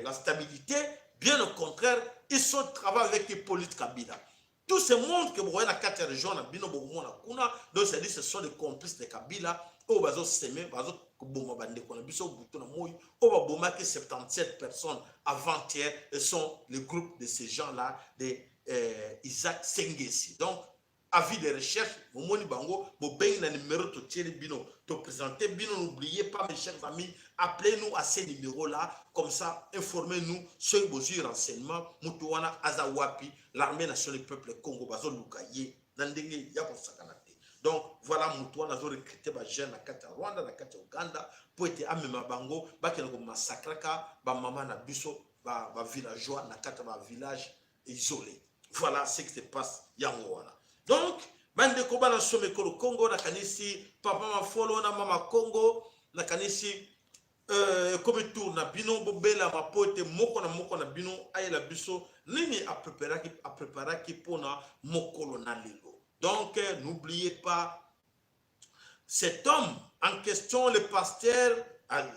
la stabilité. Bien au contraire, ils sont travaillés avec les police Kabila. Tout ce monde que vous voyez dans la kati ya région na bino bokumona kuna, donc c'est dit ce sont des complices de Kabila. O bazo semé bazo kuboma bande kona biso buto na moyi o ba boma que 77 personnes avant-hier sont le groupe de ces gens-là de Isaac Sengesi. Donc avis de recherche momoni bango bo bengi na numéro to tirer bino to présenter bino. N'oubliez pas mes chers amis, appelez-nous à ces numéros là, comme ça informez-nous sur vos renseignements muto wana azawapi l'armée nationale du peuple Congo bazo lukaye na ndenge ya posakana. Donc voilà, Moutouan a recruté des jeunes à Kata Rwanda, à Kata Uganda, pour être à même bango, pour qu'ils ne massacrent pas, maman na biso, villageois, na Kata village isolé. Voilà ce qui se passe Yangoana. Donc bande ko bana some ko Congo na kanisi papa mafolo na mama Congo na kanisi comme tour na bino bobela mapote moko na bino ayela biso nini a préparer qui pona mokolo na lelo. Donc n'oubliez pas cet homme en question, le pasteur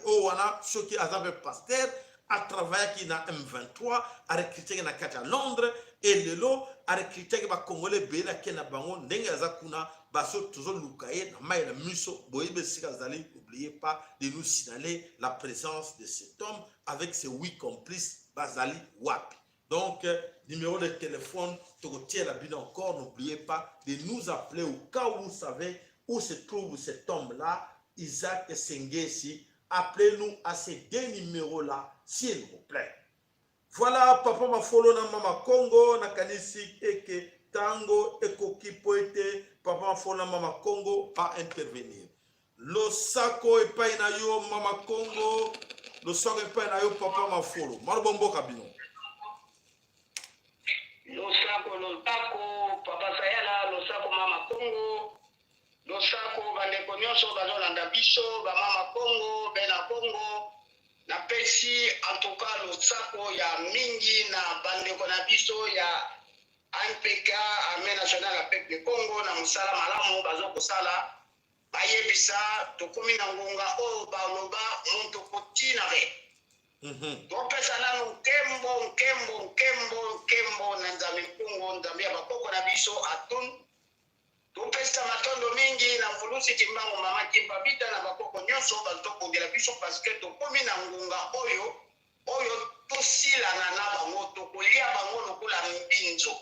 Owana Shoki Azabe pasteur a travaillé qui na M23 a recruté na kata Londres et lelo a recruté ba congolais bela kena bango ndenge azakuna baso toujours lukaye na maïla muso boyebe sikazali. N'oubliez pas de nous signaler la présence de cet homme avec ses 8 complices Bazali Wapi. Donc numéro de téléphone Togotier la bine encore, n'oubliez pas de nous appeler au cas où vous savez où se trouve cet homme-là, Isaac Sengesi. Appelez-nous à ces 2 numéros-là, s'il vous plaît. Voilà, papa mafolo na mama Congo, na kanisi eke tango ekoki poete, papa mafolo na mama Congo, pas intervenir. Losako epai na yo mama Congo, losako epai na yo papa mafolo. Marubombo kabino. Losako, papa Sayala, losako mama Congo. Losako bandeko nyonso bazolanda biso ba mama Congo bena Congo na pesi en tout cas losako ya mingi na bandeko na biso ya ANPK Armée Nationale ya Peuple Congo na musala malamu bazokosala bayebisa tokomi na ngonga oyo baloba muntu kotina re topesa nanu nkembo na nzambe Congo nzambe ya bakoko na biso atun topesa matondo mingi na mvulusi timbango mama kimba bita na bakoko nyonso bazokongela biso parce que tokomi na ngunga oyo tosilana na bango tokolia bango lokola mbinzo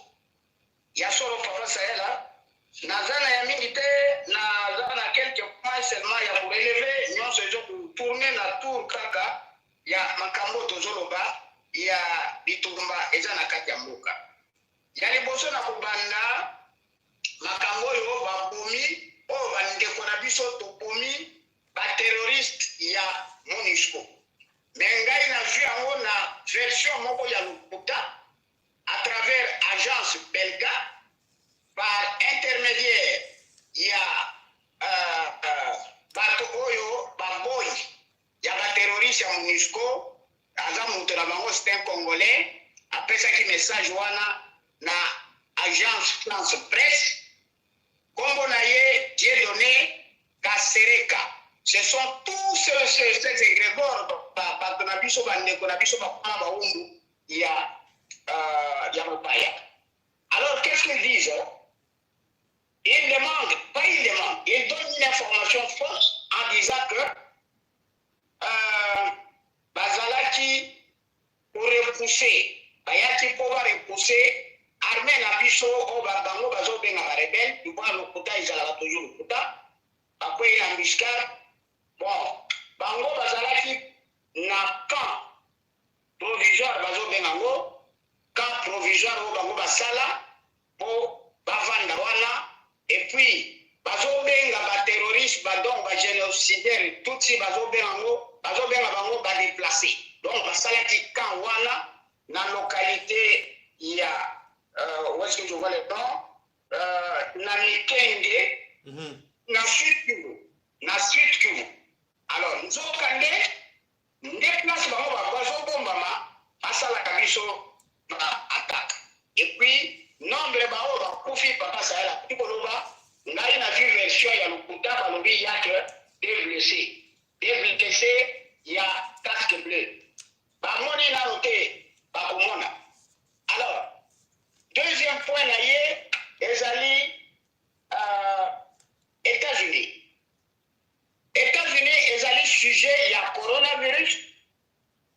ya solo papa Sayela nazana ya mingi te nazana quelques points seulement ya kureleve nyonso ezo tourner na tour kaka ya makambo tozoloba ya bitumba eza na kati ya mboka ya liboso na kubanda makambo yo babomi oyo bandeko na biso tobomi baterroriste ya MONUSCO me ngai na vu yango na version moko ya lokuta à travers agence belga par intermédiaire ya bato oyo baboyi ya baterroriste ya MONUSCO aza moto na bango c'est un congolais apesaki message wana na agence France Presse Kombo naye Dieudonné Kasereka. Ce sont tous ces égrégores Batonabiso Bandekonabiso Bakana Baundu il y a Mopaya. Alors qu'est-ce qu'ils disent? Ils demandent, ils donnent une information fausse en disant que Bazalaki pour repousser, Bayaki pour repousser armée na biso o bango bazo benga ba rebelle du bois lokuta izala toujours lokuta après na embuscade bon bango bazalaki na camp provisoire bazo benga ngo camp provisoire o bango basala po bavanda wana et puis bazo benga ba terroriste ba donc ba génocidaire tutsi bazo benga bango ba déplacer donc basalaki camp wana na localité ya où est-ce que je vois les noms na Mikenge na Sud Kivu alors nzokande nde place bango bazobombama asalaka biso attaque et puis nombre bao bakufi papa Sayala tikoloba ngai na vu version ya lokuta balobi yake des blessés ya casque bleu bamoni na rote bakomona alors deuxième point là ezali États-Unis ezali sujet ya coronavirus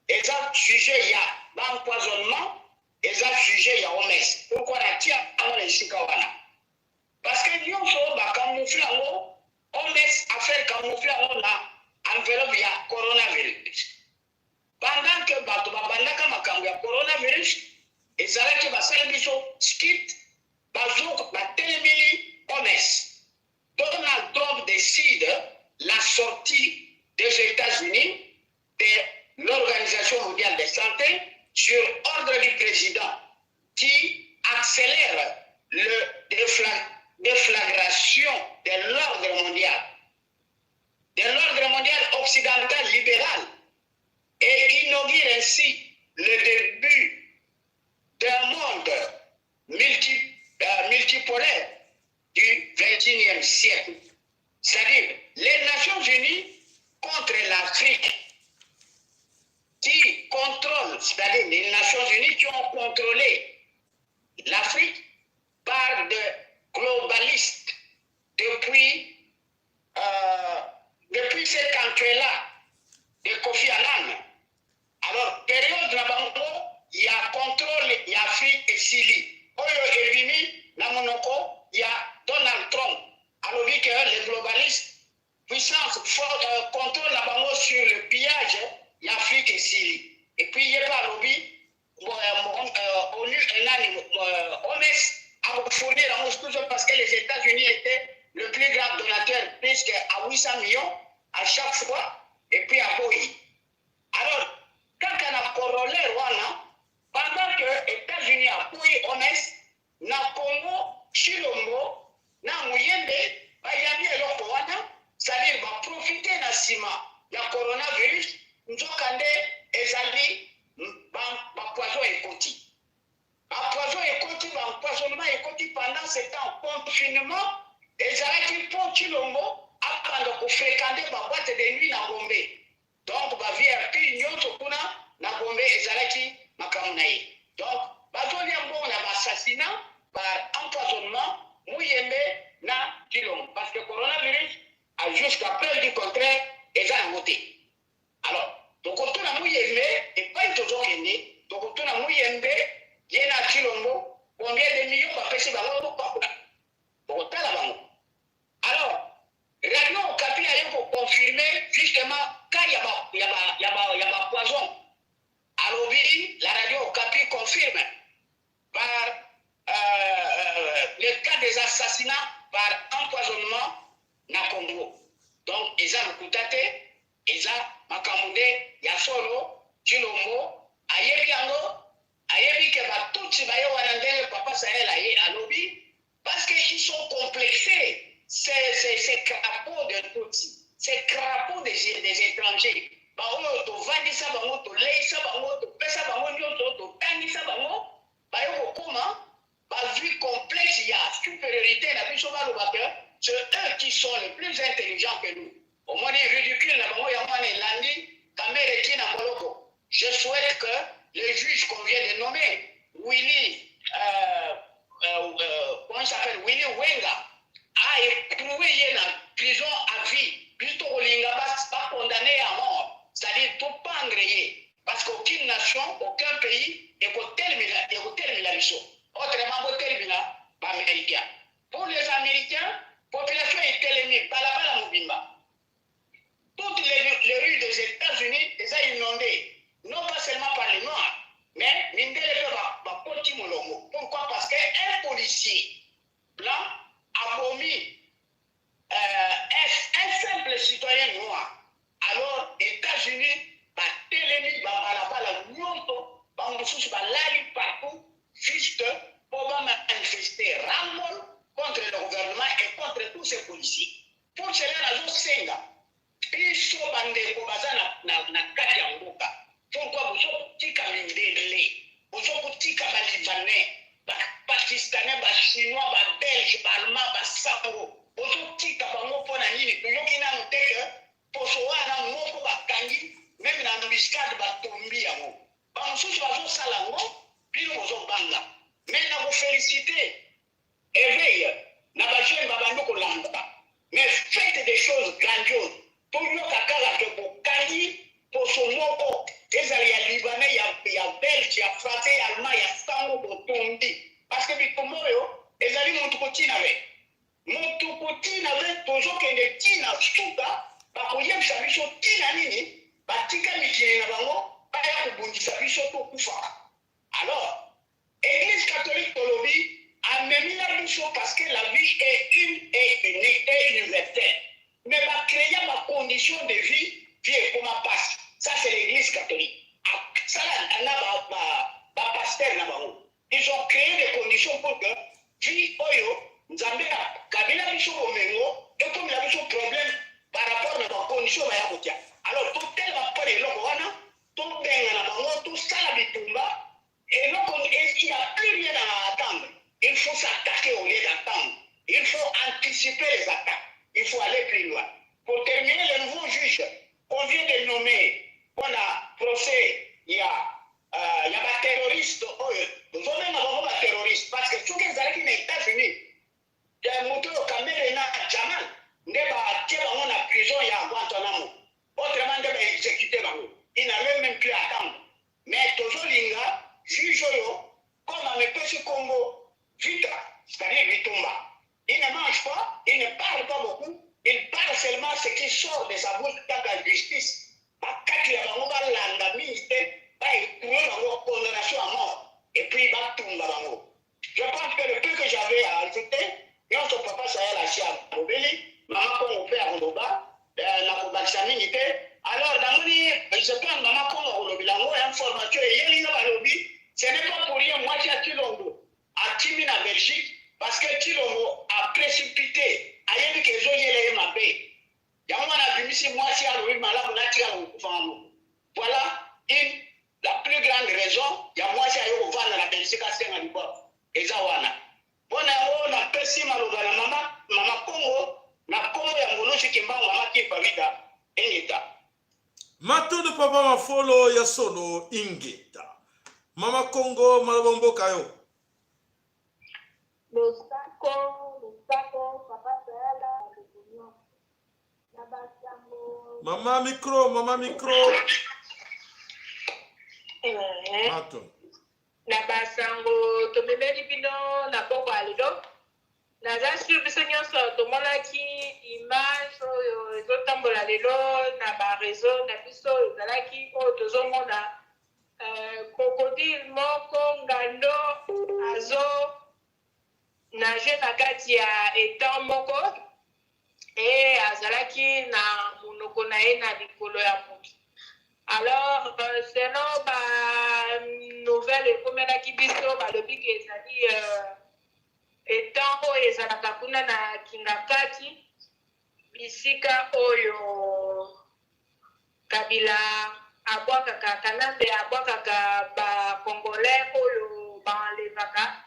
eza sujet ya l'empoisonnement eza sujet ya OMS pourquoi la tia na esika wana parce que nyonso bakamoufle yango OMS affaire camoufle yango na enveloppe ya coronavirus pendant que bato babandaka makambo ya coronavirus ezalaki basali biso skit batelemeli OMS. Donald Trump décide la sortie des États-Unis de l'Organisation mondiale de la santé sur ordre du président qui accélère le déflagrage siècle. C'est-à-dire, les Nations Unies contre l'Afrique, qui contrôlent, c'est-à-dire les Nations Unies qui ont contrôlé l'Afrique par des globalistes depuis cette entrée-là de Kofi Annan. Alors, période là-bas, il y a contrôle, il y a Afrique et Syrie. Oyo Evimi, la Monoko, il y a Donald Trump. Alors, vu que les globalistes, puissance, contrôle là-bas sur le pillage, il y a Afrique et Syrie. Et puis, il y a pas lobby, ONU, OMS, a fourni la mousse parce que les États-Unis étaient le plus grand donateur, puisque à 800 millions à chaque fois, et puis à Boï. Alors, quand on a corollaire, pendant que les États-Unis a Boï, OMS, na Congo, Chilombo, na Mouyembe, Bayami et Lokowana, c'est-à-dire va profiter de ciment, le coronavirus, nous avons ezali poison et côté. Poison et côté, empoisonnement et côté pendant ce temps confinement, ezali pour Chilombo, après de fréquenter ma boîte de nuit dans Gombe. Donc, va via Pignon, Sokuna, na Gombe, ezali Makamunaï. Donc, bazoli en bon, on a assassinat par empoisonnement, Mouyembe, na Chilombo. Parce que le coronavirus a jusqu'à preuve du contraire, ezali en voté. Alors, donc on a Mouyembe, et pas une toujours gagné, donc on a Mouyembe, il y a Chilombo, combien de millions va passer par l'autre parcours. Donc on a là-bas. Alors, maintenant, on capille pour confirmer justement quand il y a poison. Alors, oui, la radio au Capi confirme par le cas des assassinats par empoisonnement na Congo. Donc, ils ont écouté, ils ont makamoude, Yasolo, Chilombo, Ayebi que tout ce qui est papa Sahel à lobby, parce qu'ils sont complexés. Ces crapauds de Tutsi, ces crapauds des étrangers. Bango to vandisa bango to leisa bango to pesa bango nyoto to tangisa bango bayo koma ba vie complexe il y a supériorité na biso ba lobateur c'est eux qui sont les plus intelligents que nous. Au moins les ridicules na bango ya mane landi kamere kina moloko. Je souhaite que le juge qu'on vient de nommer Willy comment il s'appelle Willy Wenga a éprouvé la prison à vie, plutôt au Lingabas, pas condamné à mort. C'est-à-dire tout pendre, parce qu'aucune nation, aucun pays est tel la mission. Autrement, américain. Pour les Américains, la population est telle par la Mobimba. Toutes les rues des États-Unis sont inondées, non pas seulement par les Noirs, mais pourquoi? Parce qu'un policier blanc a commis un simple citoyen noir. Alors, États-Unis, télémi, la nyonto, partout, juste pour manifester ramol contre le gouvernement et contre tous ces policiers. Pour cela, nous avons ils sont bandés pour na kati ya mboka. Pourquoi vous êtes Mindele, vous êtes Libanais, Pakistanais, Chinois, Belges, Allemands, Sambo. Ozotika bango pona nini toyoki nano te posowana moko bakangi même na mbiscade batombi yango bamosusu bazosala yango bino bozobanga mais na kofélicité éveil na bajeune babandi kolanda mais faites des choses grandioses toyoka kaka ke bokangi poso moko ezali ya libanais ya belge ya français ya allemand ya sango botombi parce que bitumba oyo ezali motu kotina ve Motukutina avec toujours que les tina suka, bakoyebisa biso tina nini, batika mikili na bango, baya kobundisa biso to kufa. Alors, Église catholique Tolobi a mis la biso parce que la vie est une et unique et universelle. Mais va créer ma condition de vie comme un passe. Ça c'est l'Église catholique. Ça là, pasteur na bango. Ils ont créé des conditions pour que vie oyo Zambia, Kabila biso Omengo, et comme il a un problème par rapport à la condition de la. Alors, tout tel va pas les logoana, tout bien à la bango, tout ça la bitumba, et donc il n'y a plus rien à attendre. Il faut s'attaquer au lieu d'attendre. il faut anticiper les attaques. Il faut aller plus loin. Pour terminer, le nouveau juge qu'on vient de nommer, on a procès, il y a des terroristes, vous avez des terroristes, parce que tout ce qui est aux États-Unis, il y a un moteur au Cameroun, Jamal, il y a une prison, il y a Guantanamo. Autrement, il y a exécuté. Il n'avait même plus à attendre. Mais toujours, il y a juge, comme on est petit Congo, vite, c'est-à-dire Vitumba. Il ne mange pas, il ne parle pas beaucoup, il parle seulement ce qui sort de sa bouche dans la justice. Il y a une condamnation à mort. Et puis il va tomber. Je pense que le peu que j'avais à ajouter, notre papa Sahel a ché à Bobeli, maman comme on fait à Rondoba, la Kobaxaminité. Alors, dans je pense maman comme on lobby, information, et ce n'est pas pour rien, moi j'ai à Tilongo, à Timina, Belgique, parce que Tilongo a précipité, a eu que Zoyele Mabé. Voilà la plus grande raison. Il y a moi qui ai ouvert la Belgique à Saint-Antoine. Et ça, voilà. Bon, on a perçu ma maman Congo, na Congo ya Molosi qui m'a qui va vite. Ingeta. Mato de papa ma follow ya solo Ingeta. Mama Congo, malabombo kayo. Papa Sahela, Mama micro. Mato. Na basango tomemeli bino na boko alido naza sur biso nyonso tomonaki image oyo ezotambola lelo na bareseau na biso ezalaki oyo tozomona crocodile moko ngando azo nage na kati ya etan moko e azalaki na monoko na ye na likolo ya motu. Alors, selon la nouvelle ekomelaki biso balobi ke ezali etan oyo ezalaka kuna na kingakati bisika oyo Kabila abwakaka Kanambe abwakaka bakongolais oyo baenlevaka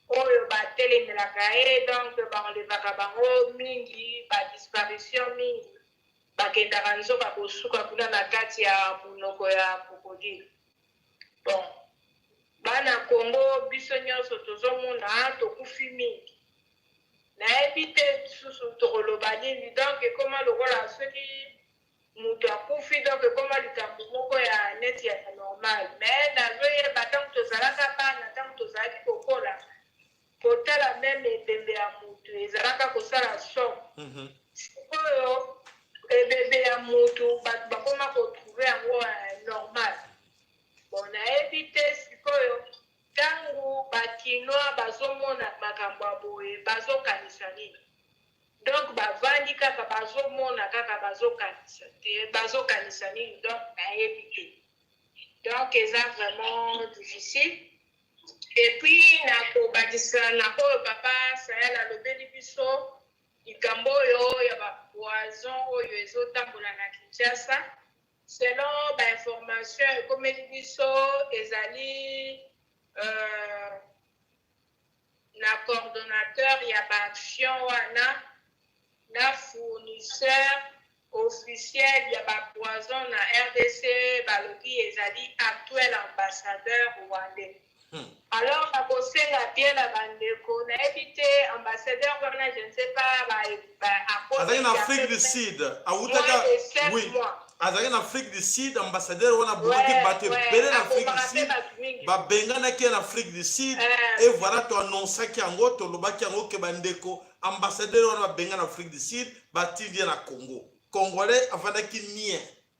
oyo batelemelaka ye, donc baenlevaka bango mingi, badisparition mingi bakendaka nzoka kosuka kuna na kati ya monoko ya crocodile. Bon, bana Congo biso nyonso tozomona tokufi mingi. Nayebi te susu tokoloba nini, donc ekoma lokola soki moto akufi, donc ekoma likambo moko ya neti ya normal. Mais nazoyeba ntango tozalaka bana, ntango tozalaki kokola kotala meme ebembe ya moto ezalaka kosala som. Sikoyo bébé ya moto bato bakoma kotrouve yango normal. Bon, nayebi te sikoyo ntango bakinois bazomona makambo ya boye bazokanisa nini. Donc bavandi kaka bazomona kaka bazokanisa nini, donc nayebi te. Donc eza vraiment difficile. Et puis nakobakisa na oyo papa Sahel alobeli biso likambo oyo ya bapoison oyo ezotambola na Kinshasa. Selon bainformation ekomeli biso ezali na coordonnateur ya baaction wana na fournisseur officiel ya bapoison na RDC balobi ezali actuel ambassadeur rwandais. Alors, la kosenga bien la bandeko, na évité ambassadeur wana, je ne sais pas, Azali en Afrique du Sud, oui. Azali en Afrique du Sud, ambassadeur wana boki batte belé en Afrique du Sud, ba bengana ki en Afrique du Sud, et voilà to annonça ki ango to lobaki ango ke bandeko ambassadeur wana bengana en Afrique du Sud, bati bien na Congo. Congolais afanda ki nie.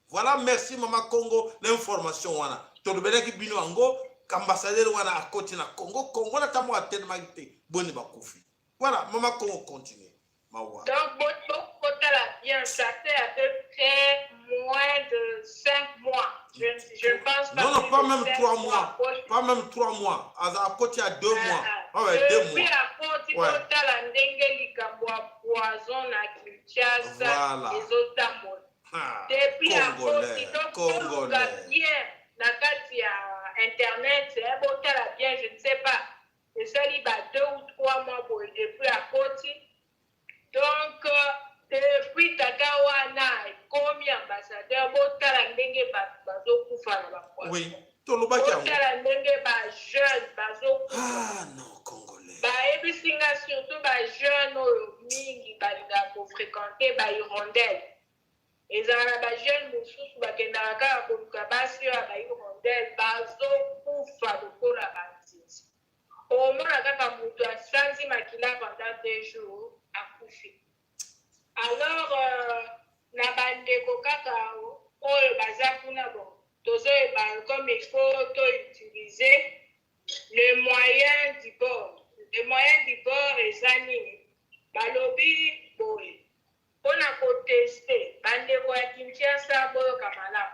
Voilà, merci Mama Congo l'information wana. To lobaki bino ango ambassadeur wana à côté na Congo na tamo a tellement été boni bakufi. Voilà, Mama Congo continue. Mawa. Donc la bien, ça fait à peu près moins de 5 mois. Je pense pas. Non, pas même 3 mois. Pas même 3 mois. À côté à 2 mois. Ah ouais, 2 mois. Puis à côté la ndenge likambo poison na Kinshasa les autres. Depuis à côté donc bien na kati ya internet, c'est bien, je ne sais pas. Et ça, il y a 2 ou 3 mois pour depuis à côté. Oui, tolobaki yango. Otala ndenge bajeune bazokufa. Ah non, Congolais. Bayebisinga surtout bajeune oyo mingi balingaka kofréquente bahirondele. Ezala na bajeune mosusu bakendaka kaka koluka basi oyo bahirondele bazokufa lokola banzinzi. Omona kaka moto asanzi makila pendant 2 jours akufi. Alors, na bandeko kaka oyo baza kuna bon, tozoyeba comme il faut utiliser le moyen du bord. Le moyen du bord eza nini? Balobi boye. Mpona koteste, bandeko ya Kinshasa boyoka malamu.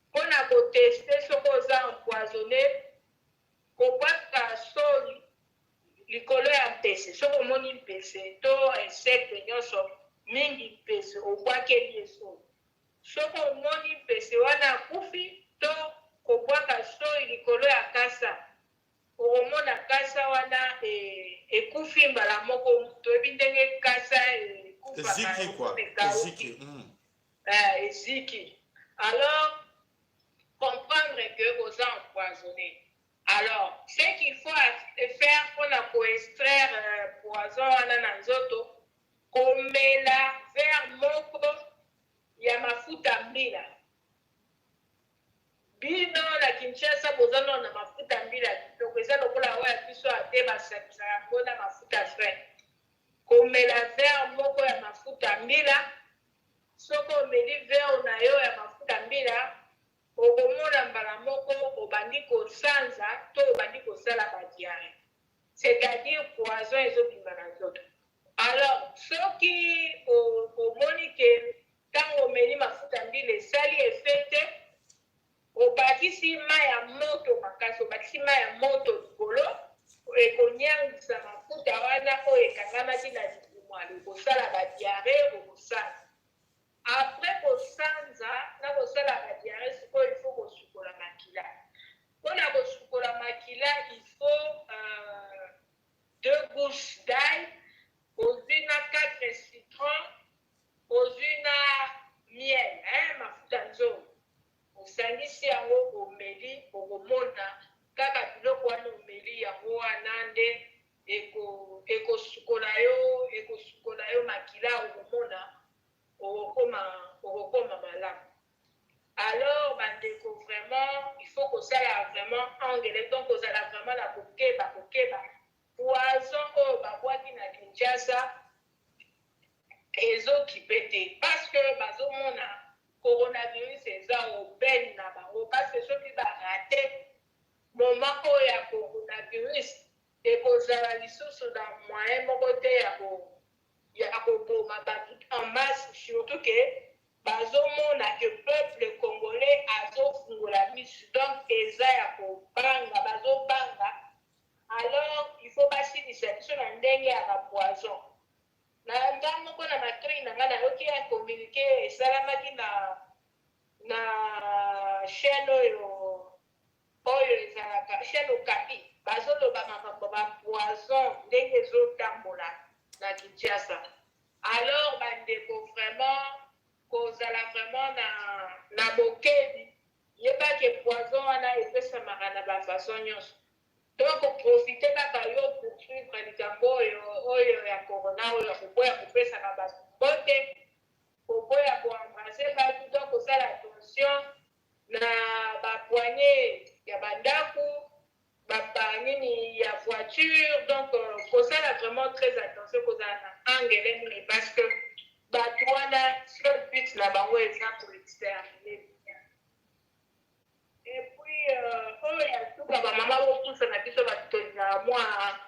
Mpona koteste soki oza empoisonné, kobwaka soli likolo ya mpese. Soki omoni mpese to insecte nyonso mingi mpese obwakeli ye soli. Soki omoni mpese wana akufi to kobwaka soli likolo ya kasa, okomona kasa wana ekufi mbala moko. Toyebi ndenge kasa Eziki quoi. Eziki. Eziki. Alors, comprendre que vous êtes empoisonné. Alors, ce qu'il faut faire pour extraire poison dans nzoto, komela vers moko ya mafuta mbila. Bino la Kinshasa bozano na mafuta mbila kitoko eza lokola oya biso ate basakisa yango na mafuta frais. Komela vers moko ya mafuta mbila. Soko omeli vers na yo ya mafuta mbila, okomona mbala moko obandi kosanza to obandi kosala badiare. C'est-à-dire poison ezobima na nzoto. Alors, soki omoni ke ntango omeli mafuta mbila esali efete, obakisi mai ya moto makasi, obakisi mai ya moto likolo, ekonyangisa mafuta wana oyo ekangamaki na likumwa, okosala badiare, okosala. Après kosanza na kosala badiare, sikoyo il faut kosukola makila. Mpona kosukola makila, il faut 2 gousses d'ail, ozwi na 4 citrons, ozwi na miel, mafuta nzongo. Osangisi yango omeli, okomona kaka biloko wana omeli yango wana nde ekosukola yo makila, okomona okokoma malamu. Alors, bandeko, vraiment, il faut kosala vraiment angele, donc kozala vraiment na kokeba. Poison oyo babwaki na Kinshasa ezokipe te, parce que bazomona coronavirus eza obele na bango, parce que soki barate moment oyo ya coronavirus ekozala lisusu na moyen moko te ya koboma bato en masse, surtout que bazomona que peuple congolais azofungola misu, donc eza ya kobanga, bazobanga. Alors il faut basilisa biso na ndenge ya bapoison. Na ntango moko na matoi na ngai nayoki ya communiqué esalamaki na chaîne oyo ezalaka chaîne Okapi, bazoloba makambo bapoison ndenge ezotambola na Kinshasa. Alors bandeko, vraiment kozala vraiment na bokebi, yebaki poison wana epesamaka na bafaçon nyonso. Donc profite kaka yo poursuivre likambo oyo ya corona oyo koboya kopesaka bato bote, koboya koembrase bato, donc kosala attention na bapoignée ya bandako, bapanini ya voiture. Donc kosala vraiment très attention, kozala na angele mingi, parce que bato wana seul but na bango eza koexterminer. Et puis oyo ya suka bamama bopusa na biso batolina mwa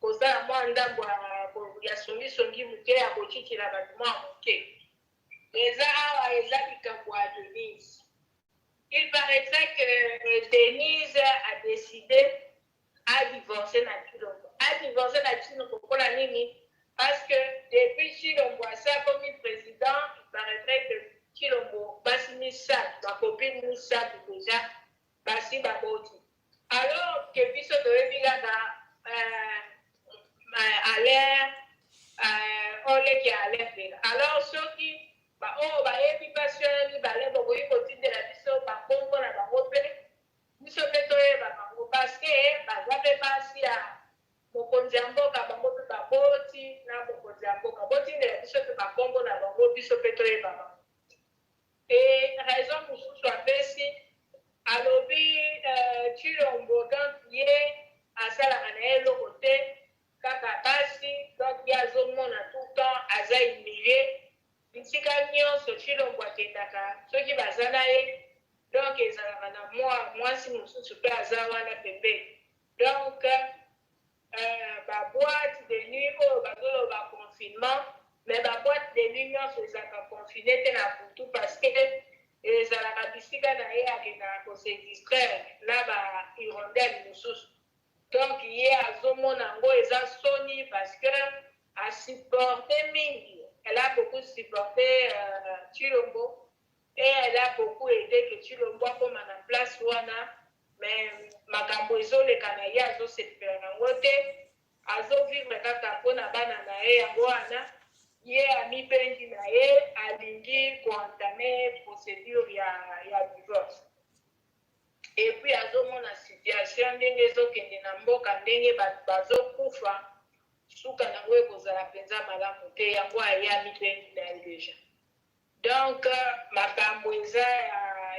kozala mwa ndambo ya songisongi moke ya kotikila bato mwa moke, eza awa eza likambo ya Denise. Il paraîtrait que Denise a décidé à divorcer na Chilombo. A divorcer na Chilombo pour la nini? Parce que depuis Chilombo a commis président, il paraîtrait que Chilombo basi misat, ma copine misat déjà, basi baboti. Alors que biso doyebi kaka à l'air, ole qui a l'air. Alors soki bayebi basi oyebi bale bokoki kotindela biso bakombo na bango mpe biso mpe toyeba bango parceke baza mpe basi ya mokonzi ya mboka bango mpe baboti na mokonzi ya mboka botindela biso mpe bakombo na bango biso mpe toyeba bango e raison mosusu apesi alobi Chilombo donc ye asalaka na ye eloko te kaka basi donc ye azomona tout temps aza humilie bisika nyonso Chilombo akendaka soki baza na ye donc ezalaka na mwasi mosusu mpe aza wana pembeni donc baboîte de nuit oyo bazoloba confinement mais baboîte de nuit nyonso ezalaka confine te na butu parce que ezalaka bisika na ye akendaka kose distraire na bahirondele mosusu donc ye azomona yango eza soni parce que asupporte mingi elle a beaucoup supporté Chilombo et elle a beaucoup aidé que Chilombo akoma na place wana mais makambo ezoleka na ye azosepela nango te azovivre kaka mpona bana na ye yango wana ye amipendi na ye alingi koentame procédure ya divorce et puis azomona situation ndenge ezokende na mboka ndenge bato bazokufa suka nango ekozala mpenza malamu te yango aye amipendi na ye deja donc makambo eza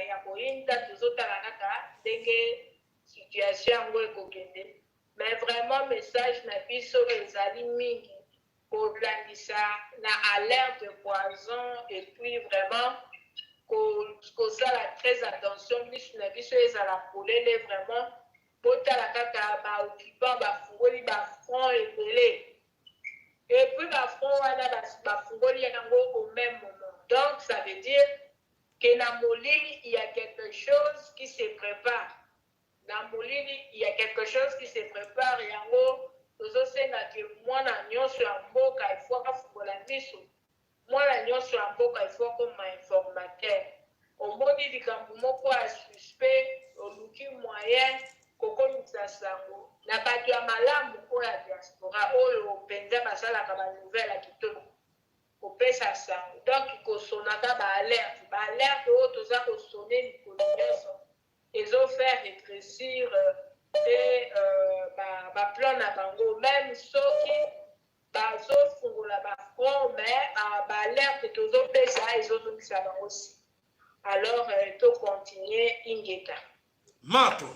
ya koyinda tozotala kaka ndenge situation yango ekokende mais vraiment message na biso ezali mingi kolandisa na alerte poison et puis vraiment kozala très attention misu na biso ezala polele vraiment botala kaka baoccupant bafungoli bafront ebele et puis bafront wana bafungoli yango au même moment donc ça veut dire que na molili il y a quelque chose qui se prépare na molili il y a quelque chose qui se prépare yango tozosenga ke mwana nyonso ya mboka ifo akafungola miso mwana nyonso ya mboka ifo akoma informateur omoni likambo moko ya suspect oluki moyen kokomisa sango na bato ya malamu oyo ya diaspora oyo mpenza basalaka banouvelle ya kitoko kopesa sango donc kosonaka baalerte oyo toza kosone mikolo nyonso ezofaire rétrécir te baplan na bango même soki bazofungola bafront mais baalerte tozopesa ezozongisa bango si alors tocontinue ingeta matondo.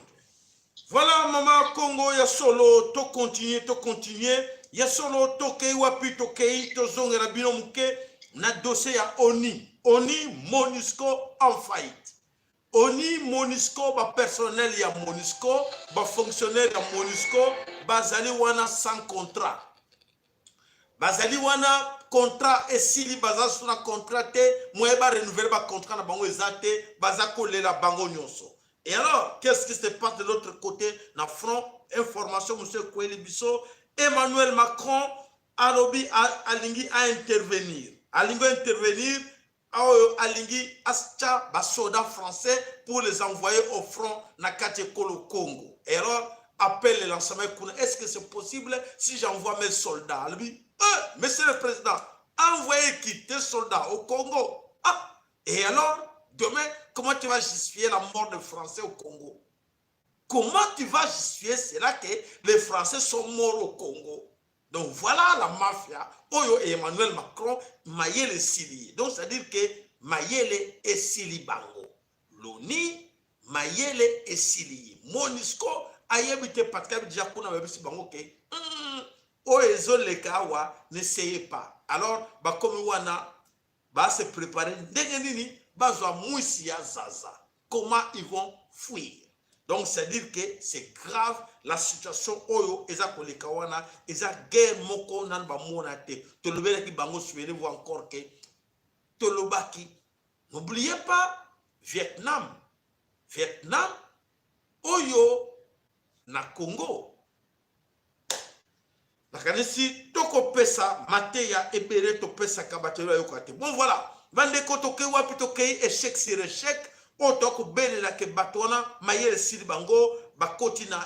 Voilà maman Congo ya solo to continue ya solo tokei wapi tokei tozongera bino muke na dossier ya ONI MONUSCO en faillite. ONI MONUSCO ba personnel ya MONUSCO ba fonctionnaire ya MONUSCO bazali wana sans contrat. Bazali wana contrat esili baza suna contrat te moye ba renouveler ba contrat na bango ezate baza kolela bango nyonso. Et alors, qu'est-ce qui se passe de l'autre côté? Na front, information, monsieur Koueli Bisso, Emmanuel Macron alingi a intervenir. Alingi intervenir, alingi ascha ba soldats français pour les envoyer au front na Kolo Congo. Et alors, appelle le lancement, est-ce que c'est possible si j'envoie mes soldats? Lui, monsieur le président, envoyez quitter soldats au Congo. Ah, et alors, demain, comment tu vas justifier la mort des Français au Congo? Comment tu vas justifier cela que les Français sont morts au Congo? Donc voilà la mafia. Oyo et Emmanuel Macron, Mayele Sili. Donc c'est-à-dire que Mayele et Sili Bango. L'ONI, Mayele et Sili. MONUSCO, ayebite patka déjà qu'on avait vu Bango que Oezo le kawa, n'essayez pas. Alors, bah comme wana, bah se préparer. Ndengenini, comment ils vont fuir? Donc c'est dire que c'est grave la situation oyo eza koleka wana eza guerre moko nan ba monate to lobela ki bango souvenez-vous encore que tolobaki n'oubliez pas Vietnam oyo na Congo la kanisi toko pesa mateya ebere to pesa kabatelo yo kate. Bon voilà. Bande kotoke wapi tokei échec sur échec otoko belela ke batona Mayele Sili Bango bakoti na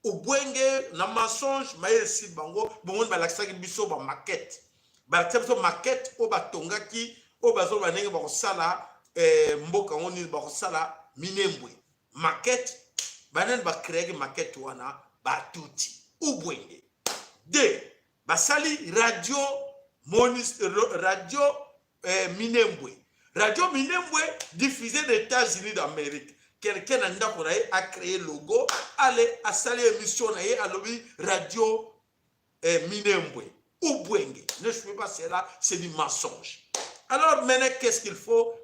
ubwenge na mensonge Mayele Sili Bango bomoni balakisaki biso ba maquette maquette o batongaki o bazo banenge bakosala mboka ngoni bakosala minembwe maquette banen ba créer maquette wana ba tuti ubwenge. 2 basali radio Minembwe. Radio Minembwe diffusée des États-Unis d'Amérique. Quelqu'un a créé le logo, allez à saler émission à lobby radio Minembwe. Ubwenge. Ne je peux pas cela, c'est du mensonge. Alors maintenant, qu'est-ce qu'il faut?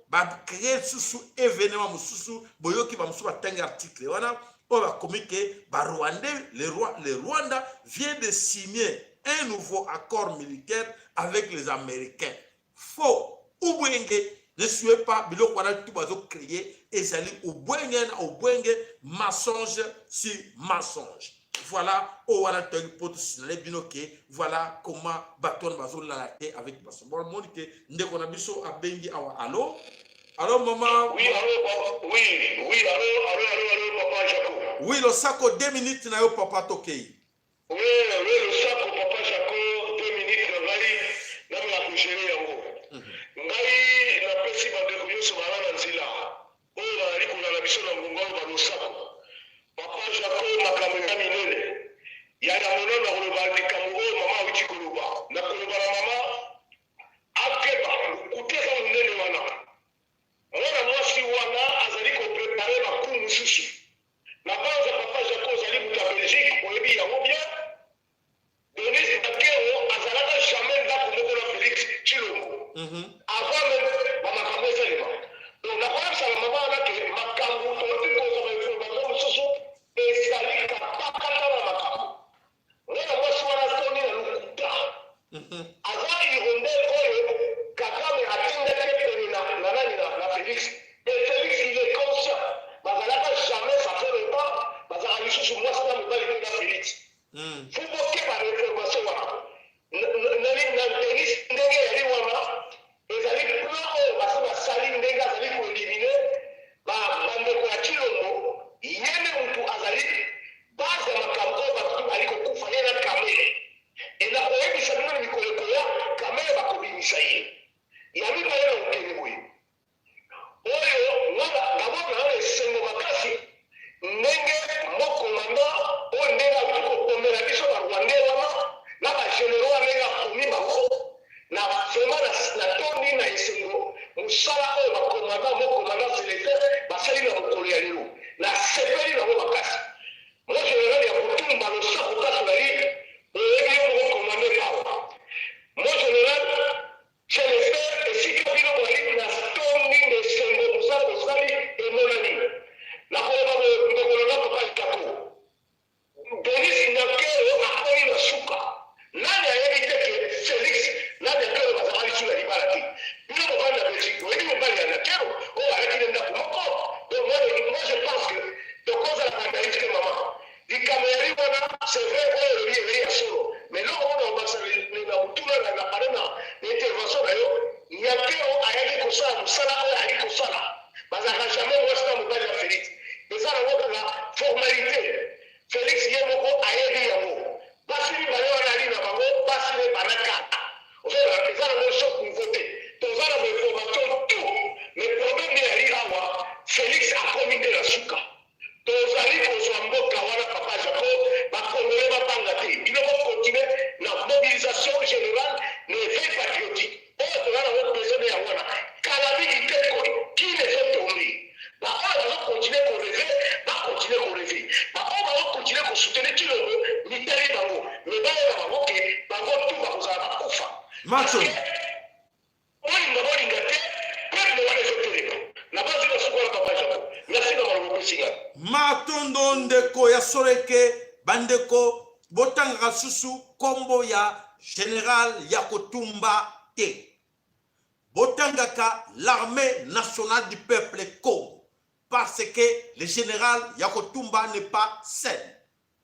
Créer sous événement, sous boyoki ba musu batanga article. Voilà, on va communiquer ba Rwandais, le Rwanda vient de signer un nouveau accord militaire avec les Américains. Faux. Ubwenge ne suivez pas biloko wana tout bazo créer ezali ubwenge mensonge si mensonge. Voilà o wana to poto sinale binoke voilà comment baton bazo lalaté avec baso bon monike ndeko na biso abengi awa allo maman. Oui allô papa Jaco. Oui le sako 2 minutes na yo papa tokei. Oui le sako papa Jaco 2 minutes na ngai na la kushiri yango. Ngai na pesi bandeko nyonso bana na nzela oyo bazali kolala biso na ngonga oyo balosako papa Jaco makambo ya minene ya na monana koloba likambo oyo mama awuti koloba na koloba na mama akeba kuteka monene wana mwana mwasi wana azali koprepare bakumu mosusu na kwanza papa Jaco azali kuta Belgique oyebi yango bien Denis Akero azalaka jamais ndako moko na Félix Tshilombo. Avant même makambo esalema. Donc na kwa sababu mama anake makambo tote koza ba information mosusu ezali kapakata na makambo. Wana mwasi wana toni na lukuta. Azali irondel oyo Kagame atinda kepeni na Félix. Et Félix il est conscient. Bazalaka jamais ça fait longtemps. Bazalaka lisusu mwasi na mobali na Félix. Faut bloquer par l'information wana. Na Denis ndenge yali wana ezali plan oyo basi basali ndenge azali koelimine bandeko ya Tshilombo yene mutu azali base ya makambo oyo bato bali kokufa ye na kamere ena koyebisa bino mikolo ekoya kamere bakobimisa ye ya mibale na okende boye oyo nabona na esengo makasi ndenge mokomanda oyo ndenge akuti kokomela biso barwandais wana na bagénéraux ndenge akomi bango na vraiment na tondi na esengo mosala oyo mokomanda Célestin basali na mokolo ya lelo na sepeli nango makasi mo général ya kotumba losako kasi nali oyebi yo mokomande bawa mo général Célestin esika bino bali na tondi na esengo mosala bosali emonani nakoloba ndokolona papa Jaco Denis Akero akoli na suka nani ayebi teke Félix nani Akero bazali sula libala te bino mobali na Belgique oyebi mobali ya Akero oyo alaki ndako moko donc moi je pense que tokoza la bandaïste maman likameri wana c'est vrai oyo lobi ebeli ya solo mais loko mona obakisa na mutuna na parena na intervention na yo Akero ayaki kosala mosala oyo ali kosala bazalaka jamais mwasi na mobali ya Félix eza nango kaka formalité Félix ye moko ayebi yango basi mibale wana ali na bango basi ne banakata ozala eza nango choc nouveau te toza na bainformation tout mais problème nde yali awa Félix akomi nde na suka tozali kozwa mboka wana papa Jaco bakongole bapanga te bino bokontinue na mobilisation générale na éveil patriotique oyo toza nango besoin ya wana kala mingi te kine ezotombi baoyo bazokontinue koreve bakontinue koreve baoyo bazokontinue kosoutenir Tshilombo mitali bango me bayeba bango ke bango tu bakozala bakufa bolinga te peuple wana ezotelema na basi basukola papa Jaco merci na maloko kosinga matondo ndeko ya soleke bandeko botangaka susu kombo ya général Yakotumba te botangaka l'armée nationale du peuple Congo parce que le général Yakotumba n'est pas seul.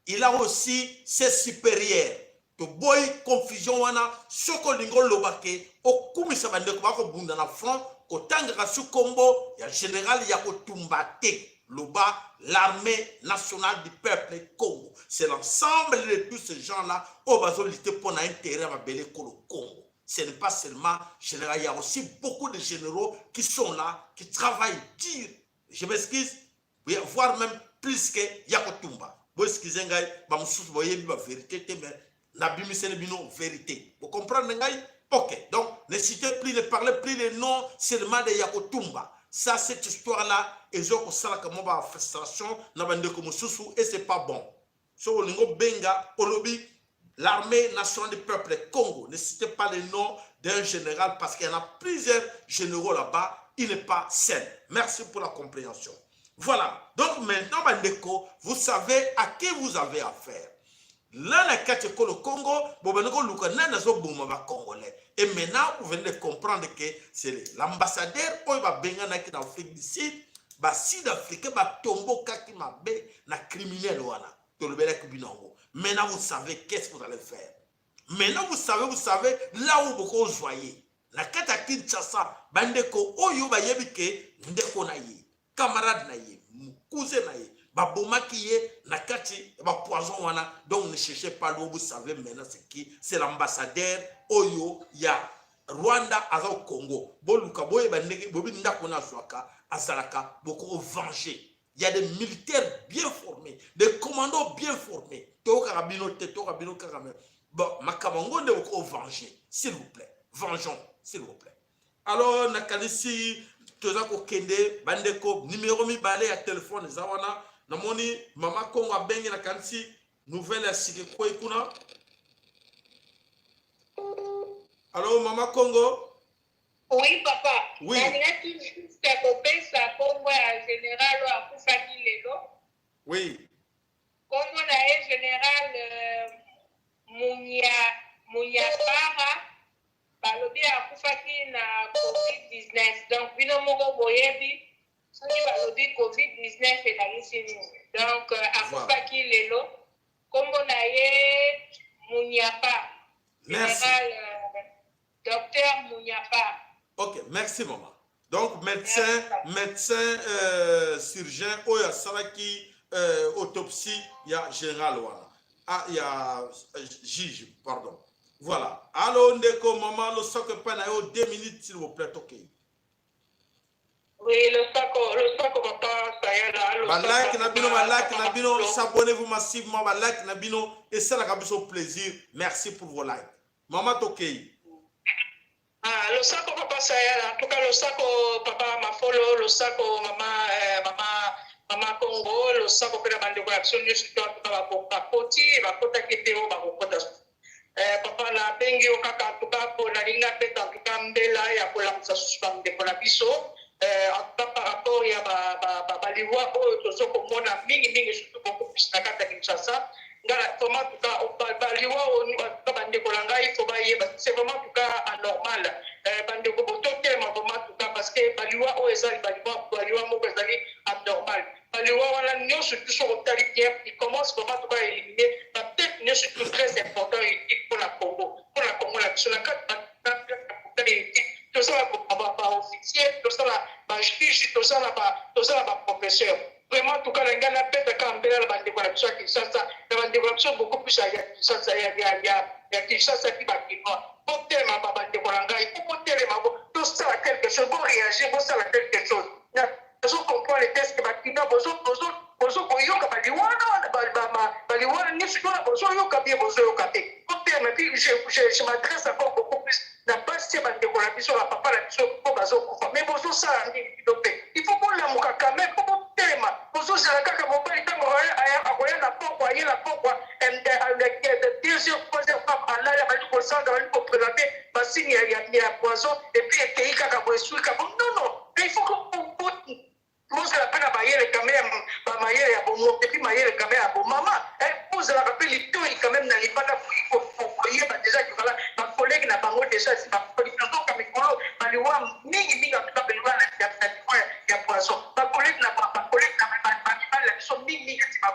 Il a aussi ses supérieurs. To boy confusion wana soko lingo lobake okumisa bandeko bako bunda na front kotangaka su kombo ya général Yakotumba te loba l'armée nationale du peuple Congo. C'est l'ensemble de tous ces gens-là au bazo lutter pour l'intérêt à Belé Congo. Ce n'est pas seulement général, il y a aussi beaucoup de généraux qui sont là, qui travaillent dur. Je m'excuse, voire même plus que Yakotumba. Vous excusez, vous voyez la vérité, mais nabimisene bino vérité. Vous comprenez, ok, donc ne citez plus, ne parlez plus les noms seulement de Yakotumba. Ça, cette histoire-là, ils ont une frustration, et c'est pas bon. So, Benga, Olobi, l'armée nationale du peuple Congo, ne citez pas les noms d'un général parce qu'il y en a plusieurs généraux là-bas, il n'est pas sain. Merci pour la compréhension. Voilà, donc maintenant, Bandeko, vous savez à qui vous avez affaire. Là, la Kacheko, le Congo, Congolais. Et maintenant, vous venez de comprendre que c'est l'ambassadeur qui va venir en Afrique du Sud, le Sud-Africain va tomber kaki mabe na criminel wana. Maintenant, vous savez qu'est-ce que vous allez faire. Maintenant, vous savez là où vous voyez. La Kata Kinshasa, Bandeko, Oyo ba yebike, ndeko na ye, camarade na ye, cousin na ye. Babomaki na kati ba poison wana, donc ne cherchez pas l'eau, vous savez maintenant c'est qui, c'est l'ambassadeur Oyo ya Rwanda aza au Congo. Boluka boye bandeke bobi ndako na zwaka azalaka beaucoup venger. Il y a des militaires bien formés, des commandos bien formés. To karabino teto karabino karame. Bon, makamango de beaucoup venger, s'il vous plaît. Vengeons, s'il vous plaît. Alors nakalisi tozako kende bandeko numéro mi balé à téléphone zawana. Namoni mama Kongo abengi na kansi nouvelle ya sikeko ikuna. Allô maman Congo? Oui papa. Oui. C'est kopesa Congo ya général akufaki lelo. Oui. Congo na général Munyapara balobi akufaki na COVID-19. Donc bino moko boyebi soki balobi COVID-19 elangisi nini. Donc akufaki lelo kombo na ye Munyapa. Général docteur Munyapa. Ok, merci maman. Donc médecin chirurgien oya salaki autopsie ya général wana. Ah il y a juge pardon. Voilà. Allô ndeko maman le soke pana yo 2 minutes s'il vous plaît ok. Oui, le sako papa sayala. Like na bino, s'abonnez-vous massivement, like na bino, et ça la kabiso plaisir. Merci pour vos likes. Maman Tokei. Ah, le sako papa sayala. En tout cas, le sako papa Mafolo, le sako mama Congo, le sako pela bande ko action ni surtout en tout cas ba poti, ba kota kiteo ba kota. Papa la bengi o kaka en tout cas pour la linga peta en tout cas mbela ya ko la msa suspendre ko la biso. Par rapport à baliwa tozoko mona mingi surtout beaucoup plus na kata Kinshasa ngala comment en tout cas baliwa bande ko langa il faut baye c'est vraiment en tout cas anormal bande ko botote ma vraiment en tout cas parce que baliwa ezali baliwa moko ezali anormal baliwa wala nyo surtout sur otali bien il commence vraiment en tout cas à éliminer peut-être nyo surtout très important pour la Congo la sur la carte tout ça va officier, tout ça va juge, tout ça va professeur. Vraiment, en tout cas, les gars, la bête quand on la bande de corruption qui ça, la bande de corruption beaucoup plus à ça, il y a ça qui va qui va. Pour tellement ma bande de corruption, il faut tellement tout ça quelque chose, pour réagir, pour ça quelque chose. Vous comprenez les tests que va qui n'a besoin yoka baliwana ni sikola besoin yoka bien besoin yoka te. Pour tellement puis je m'adresse encore beaucoup plus na base de bande de la biso la papa la biso ko bazo ko mais besoin ça il faut qu'on la muka quand même pour tellement besoin c'est la kaka mobile tango akoya na pokwa ye la pokwa avec deuxième troisième fois Allah ya bali ko sanga bali ko présenter ba signe ya poison et puis et kaka ko suika non il faut qu'on moi je l'appelle à bailler quand même ba mayer ya bon et puis mayer quand même bon maman elle pose la rappel il quand même na libanda faut ba déjà que voilà ma collègue na bango déjà c'est ma collègue donc comme ikolo baliwa mingi en tout cas baliwa ya poison ma collègue na la so mingi ti ba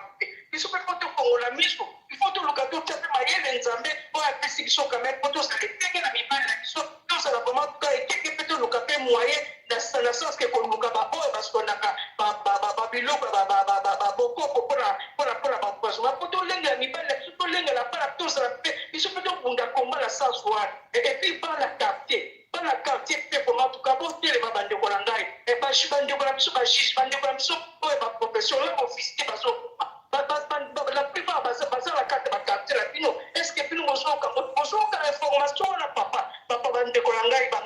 il faut pas tout la mise il faut tout le cadeau tu as mayer nzambe pour appeler ça quand même pour tout ça les na mibala la so tout ça vraiment tout et qui peut le capé moyen dans le sens que pour nous ba parce qu'on a ba biloko ba boko pour la poison pour tout lenga mibala tout lenga la para tout ça il se peut donc bunda combat la sans et puis par la capter bana quartier pe pour tout cas pour télé ma bande ko ngai e ba shi bande ko na biso ba shi bande ko na biso o ba professeur le officier ba so la plupart ba la carte ba quartier la bino est ce que bino mo so ka information na papa bande ko ngai ba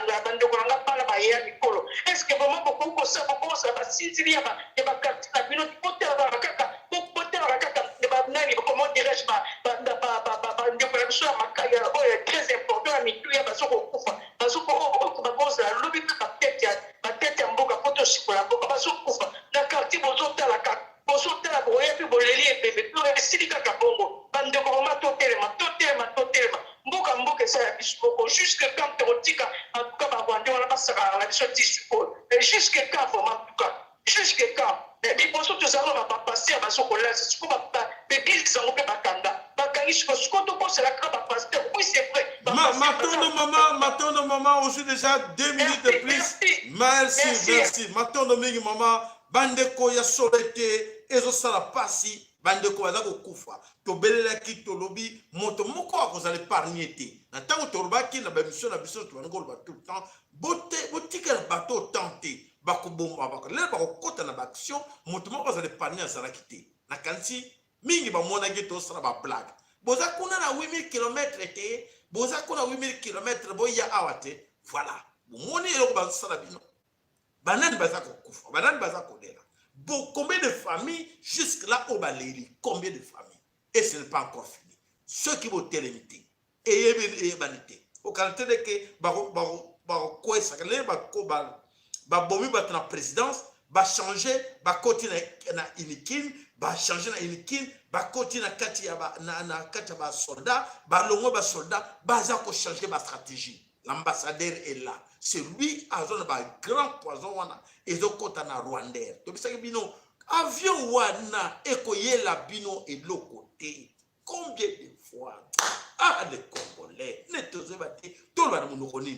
la bande ko ngai ba la ba ya mikolo est ce que vraiment beaucoup ko ça ba sinziria ba e ba quartier la bino ko tela ba kaka ko tela ba kaka de ba nani comment dirais-je ba bande ko na biso makaya o est très important à mituya ba so ko kufa ba so ko ba cause la lobby ba tete ya mboka poto sikola mboka ba so kufa na quartier bozo tela ka bozo tela bo yepi boleli e bebe to e silika ka bongo bande ko ma to telema mboka ça ya biso ko jusque quand terotika en tout cas ba bande wala ba saka la biso tisiko et jusque quand vraiment en tout cas jusque quand et bozo to zalo ba passer ba so ko la siko ba bébé zango pe bakanda bakangi siko to ko c'est la ka ba passer oui c'est vrai Maintenant, maman, aussi déjà 2 minutes de plus. Merci. Maintenant, maman, bandeko ya solete, ezo sala pasi, bandeko ya zako kufa. To belela ki to lobi, moto moko a kozale parniete. Na tango to robaki na ba mission na biso to bango ba tout le temps. Botika na bato tenter. Bako bomba bako. Le bako kota na ba action, moto moko kozale parnia zala kite. Na kanti mingi ba mona geto sala ba blague. Boza kuna na 8000 km te. Boza kuna 8000 km boya awate. Voilà. Moni eloko ba sala bino. Banani baza kufa. Banani baza kodela. Combien de familles jusque là au baléri? Combien de familles? Et ce n'est pas encore fini. Ceux qui vont télémiter et banité. Au qualité de que quoi ça bomi na présidence ba changer ba continuer na inikin ba changer na inikin ba continuer na kati ya ba na kati ba soldat ba longo ba soldat ba za ko changer ba stratégie. L'ambassadeur est là. C'est lui a zone ba grand poison wana ezo kota na Rwandais. To bisaki bino avion wana ekoyela bino et l'autre côté. Combien de fois les Congolais ne t'osez pas dire tout le monde.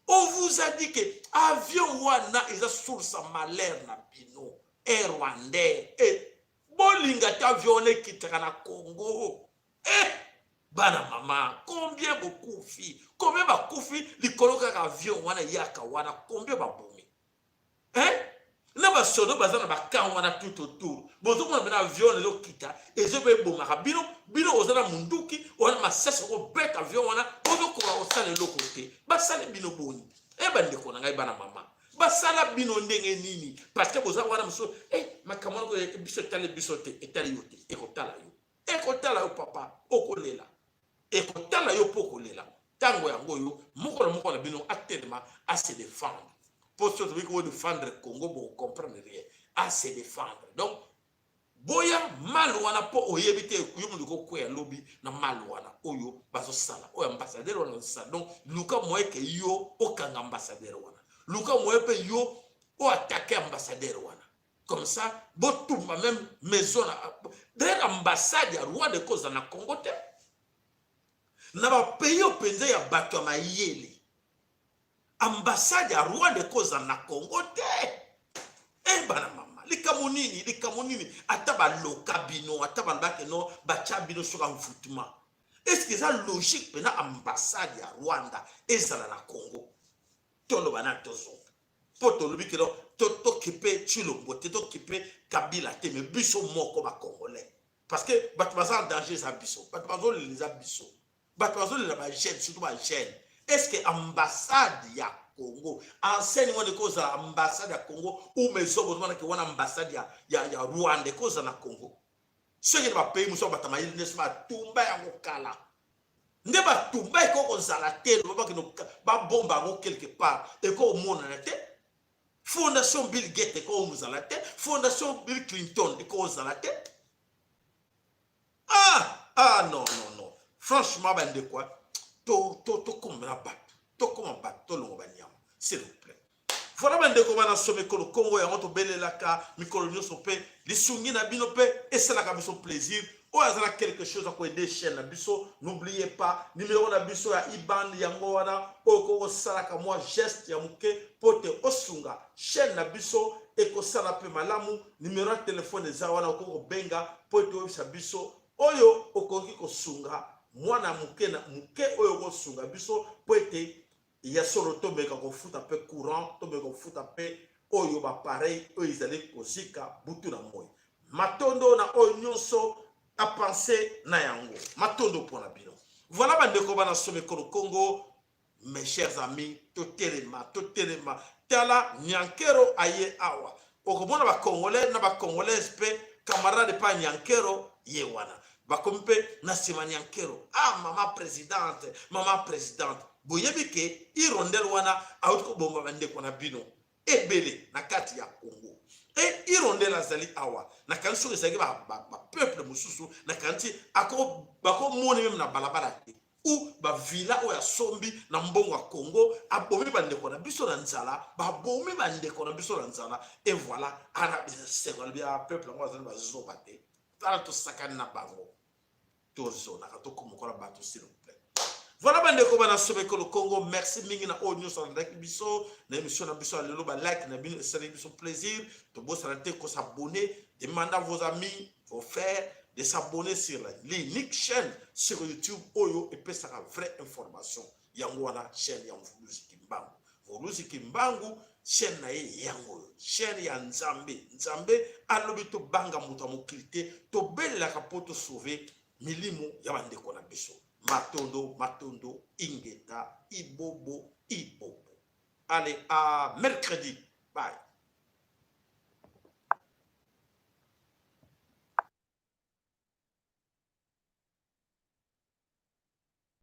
On vous a dit que avion wana est source malheur na bino et Rwandais et bolinga ta avion qui te na Congo. Bana mama, combien beaucoup filles, combien beaucoup filles, les coloca avion wana yaka wana, combien ba bomi. Na ba sodo bazana ba kan wana tout autour. Bozo mo na avion le kita, et je vais bomaka bino ozana munduki, wana masese ko bet avion wana, bozo ko osala le côté. Ba sala bino boni. Bande ko ngai bana mama. Ba sala bino ndenge nini? Parce que bozo wana muso, makamano ko biso tale biso te etali yote, ekotala yo. Ekotala yo papa, okolela. Ekotala yo pokolela. Tango yango yo, moko na bino atelema à se défendre. Pour ceux qui veulent défendre le Congo, vous ne comprenez rien. À se défendre. Donc, boya malwana po oyebite yumuliko kwa lobby na malwana oyo bazo sala oyo ambassadeur wana sala. Donc, luka moyeke yo okanga ambassadeur wana. Luka moyepe yo o attaquer ambassadeur wana. Comme ça, botumba même maison d'ailleurs ambassade ya Rwanda cause na Congo te. Na ba pays au penze ya bato ma yele. Ambassade ya Rwanda cause na Congo te. Bana mama, likamunini ataba lokabino ataba ndake no bachabino soka mfutuma. Est-ce que ça logique pena ambassade ya Rwanda ezala na Congo? Tolo bana tozo. Poto lobikelo to kipe chilombo te to kipe Kabila te me biso moko ba Congolais. Parce que bato baza en danger za biso. Bato bazo les abiso. Bato bazo les ba jeune surtout ba jeune. Est-ce que ambassade ya Congo enseigne moi de cause ambassade ya Congo ou maison besoin que wana ambassade ya Rwanda cause na Congo ceux qui va payer muso batama il ne pas tumba ya kokala nde ba tumba ko kozala te ba que ba bomba ko quelque part et ko mona na te fondation Bill Gates ko muzala te fondation Bill Clinton ko kozala te non franchement bande quoi to comme la bat to comme bat to longo banyama s'il vous plaît voilà bande ko bana somme ko Congo ya moto belelaka mikolo nyoso pe lisungi na bino pe et c'est la biso plaisir o azala quelque chose à quoi aider chaîne na biso n'oubliez pas numéro na biso ya IBAN yango wana o ko salaka moi geste ya muke pote osunga chaîne na biso e ko sala pe malamu numéro de téléphone za wana ko benga pote o biso oyo okoki ko sunga mwana muke oyo ko sunga biso pote ya solo to meka ko futa pe courant to meka ko futa pe oyo ba pareil eux ils allaient kozika butu na moi matondo na oyo nyonso a pensé na yango matondo pona bino voilà bandeko bana somekolo Congo. Mes chers amis, totelema tala nyankero aye awa okomona ba congolais na ba congolais pe camarade pa nyankero ye wana bakompe na sima nyankero mama présidente boyebi ke irondel wana auto bomba bandeko na bino ebele na kati ya Congo irondel azali awa na kanso ezali ba peuple mususu na kanti bako moni même na balabala ou ba villa o ya sombi na mbongo ya Congo abomi bandeko na biso na nzala babomi bandeko na biso na nzala et voilà arabe c'est bien peuple ngo azali bazoba te tala to sakana na bango tozo na to komokola bato s'il vous plaît. Voilà bandeko bana somekolo Congo. Merci mingi na onyo sur la biso na émission na biso lelo ba like na bino c'est biso plaisir to bo santé ko s'abonner, demandez à vos amis, vos frères de s'abonner sur l'unique chaîne sur YouTube Oyo et puis ça a vraie information. Yango wana chaîne ya Mvuluzi Kimbangu. Mvuluzi Kimbangu chaîne na yango chaîne ya Nzambe alobi to banga muta mokilité to bella kapoto sauver milimo ya bandeko na biso. Matondo Ingeta Ibobo. Allez à mercredi. Bye.